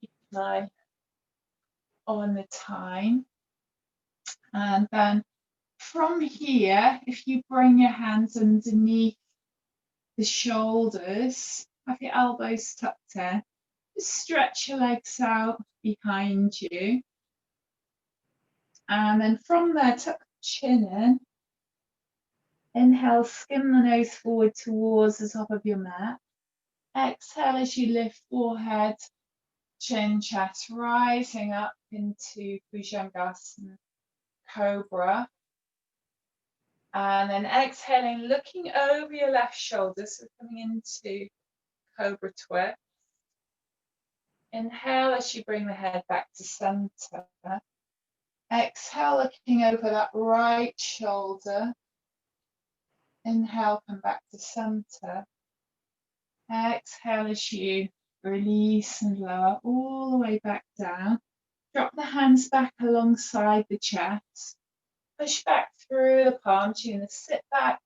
Keep an eye on the time. And then from here, if you bring your hands underneath the shoulders, have your elbows tucked in, just stretch your legs out behind you. And then from there, tuck the chin in. Inhale, skim the nose forward towards the top of your mat. Exhale as you lift forehead, chin, chest, rising up into Bhujangasana, Cobra. And then exhaling, looking over your left shoulder, so coming into Cobra twist. Inhale as you bring the head back to center. Exhale, looking over that right shoulder. Inhale, come back to center. Exhale as you release and lower all the way back down. Drop the hands back alongside the chest. Push back through the palms. You're going to sit back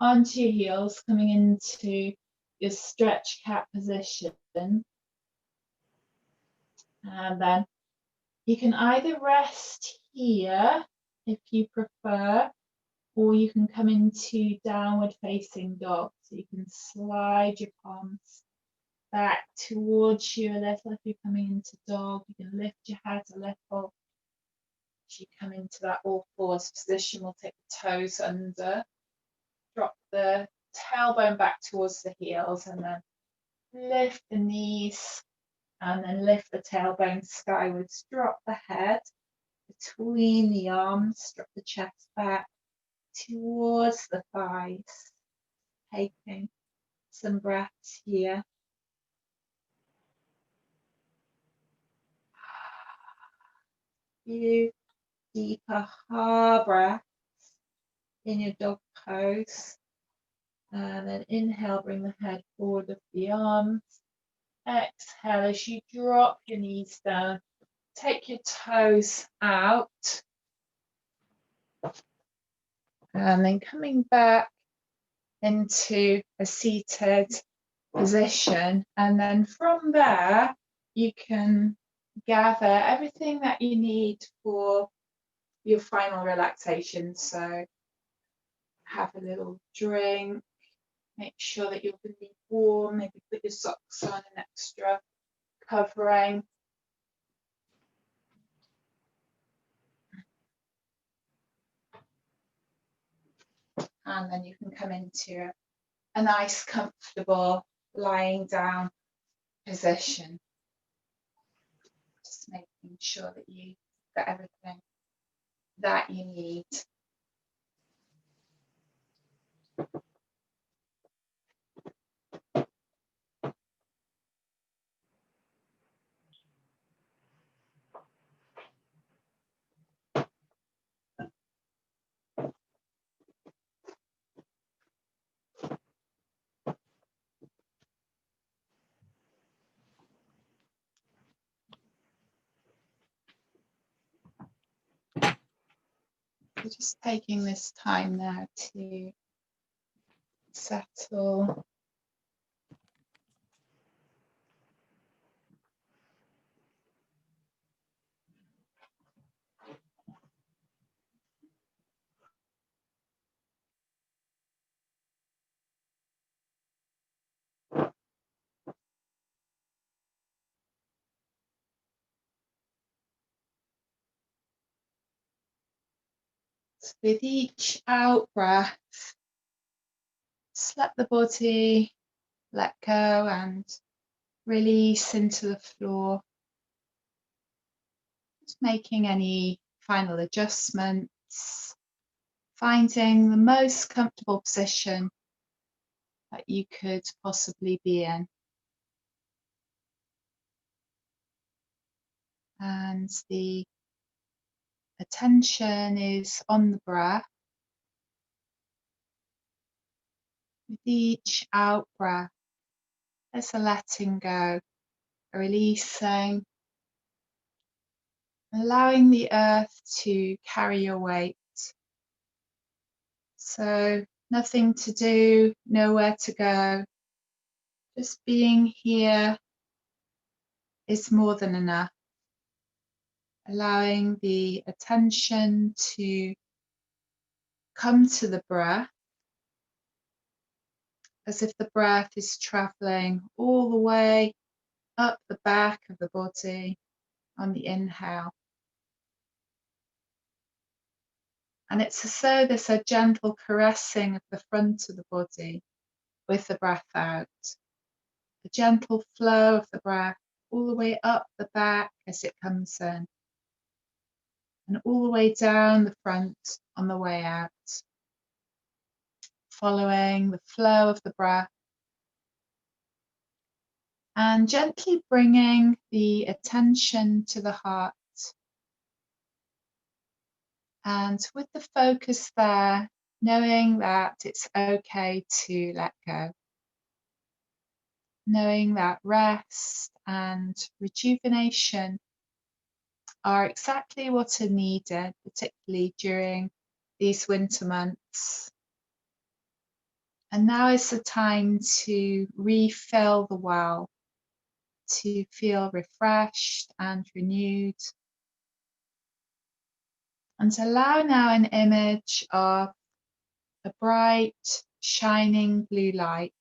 onto your heels, coming into your stretch cat position. And then you can either rest here if you prefer, or you can come into downward facing dog. So you can slide your palms back towards you a little. If you're coming into dog, you can lift your head a little. As you come into that all fours position, we'll take the toes under, drop the tailbone back towards the heels, and then lift the knees, and then lift the tailbone skywards. Drop the head between the arms, drop the chest back towards the thighs. Taking some breaths here. Few deeper hard breaths in your dog pose. And then inhale, bring the head forward of the arms. Exhale as you drop your knees down. Take your toes out. And then coming back into a seated position. And then from there, you can gather everything that you need for your final relaxation. So have a little drink, make sure that you're going to be warm, maybe put your socks on, an extra covering. And then you can come into a nice, comfortable lying down position. Just making sure that you've got everything that you need. So just taking this time now to settle. With each out breath, just let the body let go and release into the floor. Just making any final adjustments, finding the most comfortable position that you could possibly be in. And the attention is on the breath. With each out breath, there's a letting go, a releasing, allowing the earth to carry your weight. So nothing to do, nowhere to go. Just being here is more than enough. Allowing the attention to come to the breath, as if the breath is traveling all the way up the back of the body on the inhale. And it's as though there's a gentle caressing of the front of the body with the breath out. A gentle flow of the breath all the way up the back as it comes in, and all the way down the front on the way out. Following the flow of the breath and gently bringing the attention to the heart. And with the focus there, knowing that it's okay to let go. Knowing that rest and rejuvenation are exactly what are needed, particularly during these winter months. And now is the time to refill the well, to feel refreshed and renewed. And allow now an image of a bright, shining blue light,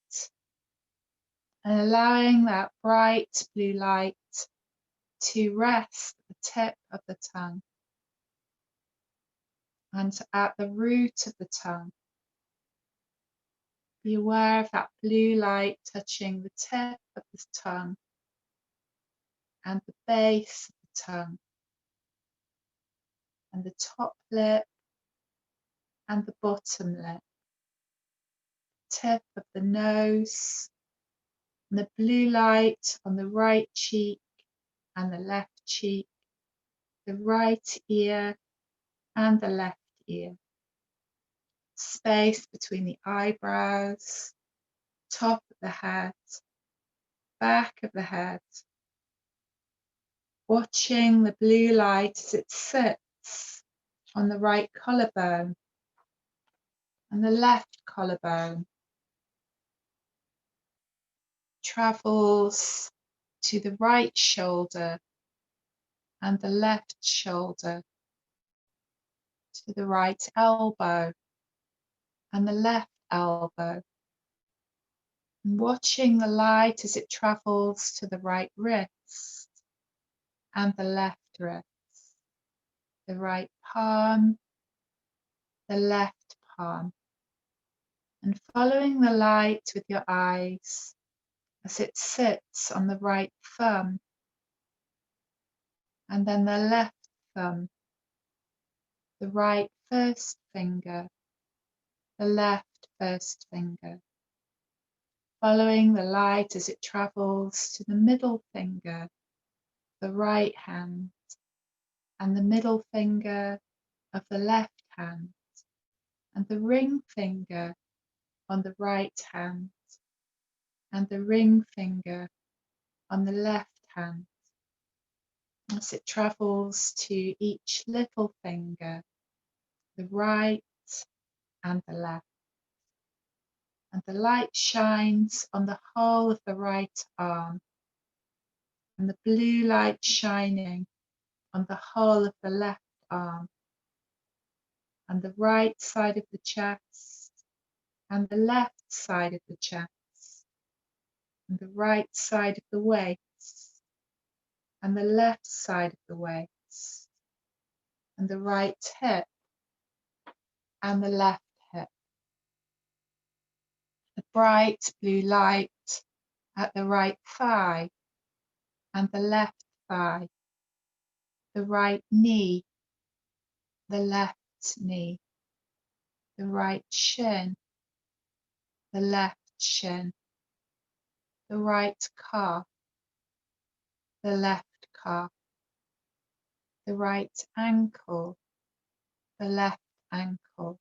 and allowing that bright blue light to rest at the tip of the tongue and at the root of the tongue. Be aware of that blue light touching the tip of the tongue and the base of the tongue and the top lip and the bottom lip, tip of the nose, and the blue light on the right cheek and the left cheek, the right ear and the left ear, space between the eyebrows, top of the head, back of the head, watching the blue light as it sits on the right collarbone and the left collarbone, travels to the right shoulder and the left shoulder, to the right elbow and the left elbow, and watching the light as it travels to the right wrist and the left wrist, the right palm, the left palm, and following the light with your eyes as it sits on the right thumb and then the left thumb, the right first finger, the left first finger, following the light as it travels to the middle finger, the right hand, and the middle finger of the left hand, and the ring finger on the right hand, and the ring finger on the left hand, as it travels to each little finger, the right and the left. And the light shines on the whole of the right arm, and the blue light shining on the whole of the left arm, and the right side of the chest, and the left side of the chest, and the right side of the waist, and the left side of the waist, and the right hip, and the left hip. The bright blue light at the right thigh, and the left thigh, the right knee, the left knee, the right shin, the left shin, the right calf, the left calf, the right ankle, the left ankle,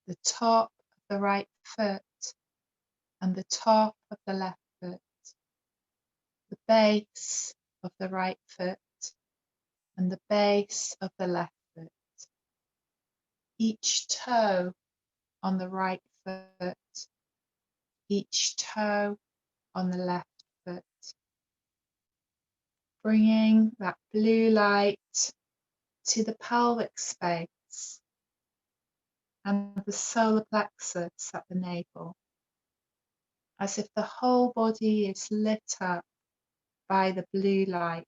the top of the right foot and the top of the left foot, the base of the right foot and the base of the left foot, each toe on the right foot, each toe on the left foot, bringing that blue light to the pelvic space and the solar plexus at the navel, as if the whole body is lit up by the blue light,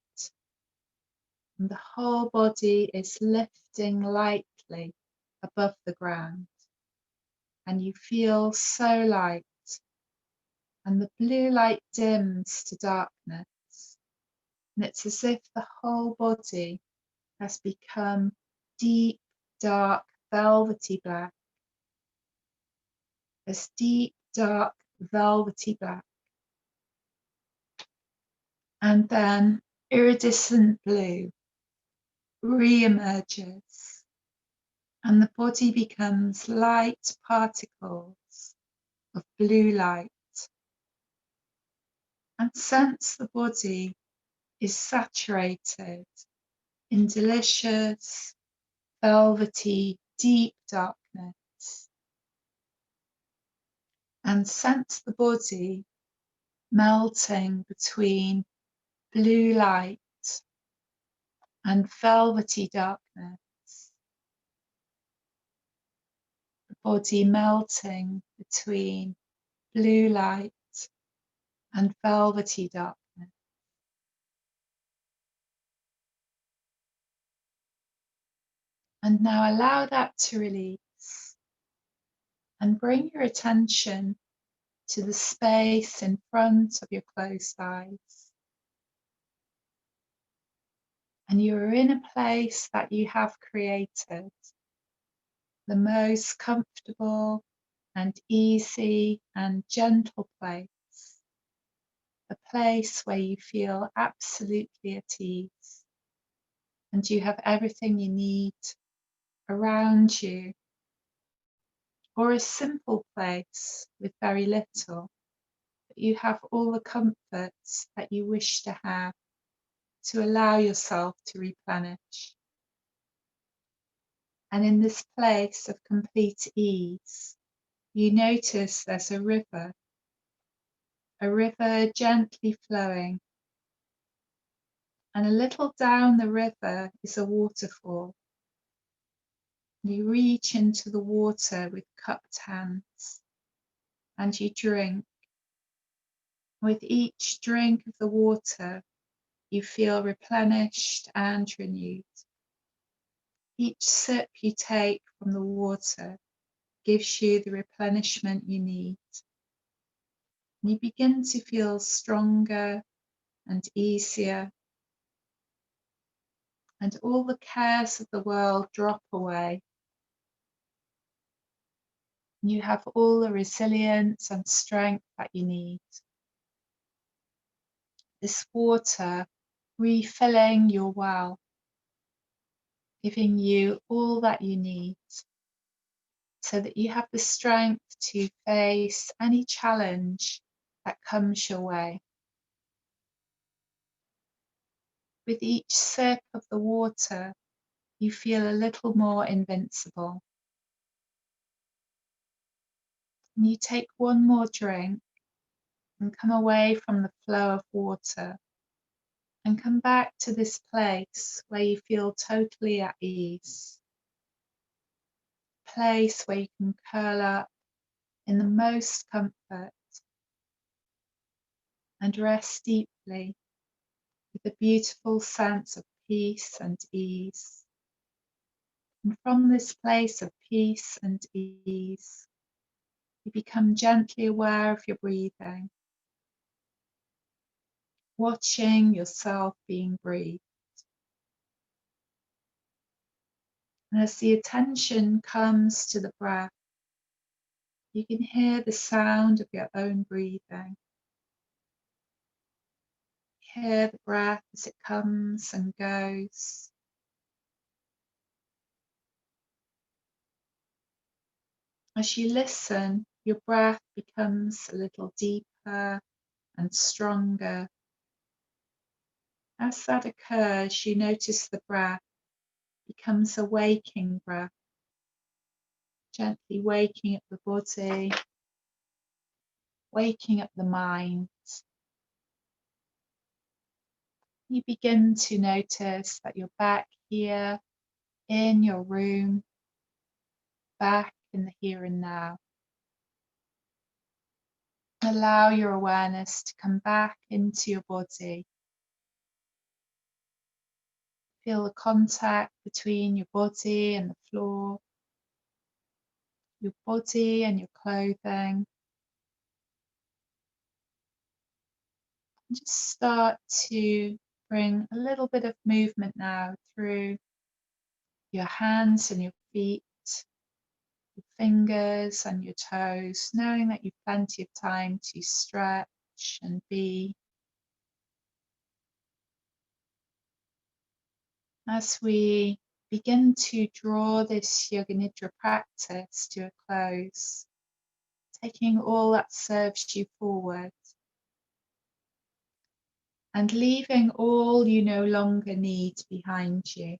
and the whole body is lifting lightly above the ground, and you feel so light, and the blue light dims to darkness, and it's as if the whole body has become deep, dark, velvety black, as deep, dark, velvety black. And then iridescent blue re-emerges, and the body becomes light particles of blue light. And sense the body is saturated in delicious, velvety deep darkness, and sense the body melting between blue light and velvety darkness, the body melting between blue light and velvety darkness. And now allow that to release and bring your attention to the space in front of your closed eyes. And you're in a place that you have created, the most comfortable and easy and gentle place, a place where you feel absolutely at ease and you have everything you need around you, or a simple place with very little, but you have all the comforts that you wish to have to allow yourself to replenish. And in this place of complete ease, you notice there's a river gently flowing, and a little down the river is a waterfall. You reach into the water with cupped hands and you drink. With each drink of the water, you feel replenished and renewed. Each sip you take from the water gives you the replenishment you need. You begin to feel stronger and easier, and all the cares of the world drop away. You have all the resilience and strength that you need. This water refilling your well, giving you all that you need so that you have the strength to face any challenge that comes your way. With each sip of the water, you feel a little more invincible. And you take one more drink and come away from the flow of water and come back to this place where you feel totally at ease. A place where you can curl up in the most comfort and rest deeply with a beautiful sense of peace and ease. And from this place of peace and ease, you become gently aware of your breathing, watching yourself being breathed. And as the attention comes to the breath, you can hear the sound of your own breathing. Hear the breath as it comes and goes. As you listen, your breath becomes a little deeper and stronger. As that occurs, you notice the breath becomes a waking breath, gently waking up the body, waking up the mind. You begin to notice that you're back here in your room, back in the here and now. Allow your awareness to come back into your body. Feel the contact between your body and the floor, your body and your clothing. And just start to bring a little bit of movement now through your hands and your feet, your fingers and your toes, knowing that you've plenty of time to stretch and be. As we begin to draw this Yoga Nidra practice to a close, taking all that serves you forward and leaving all you no longer need behind you.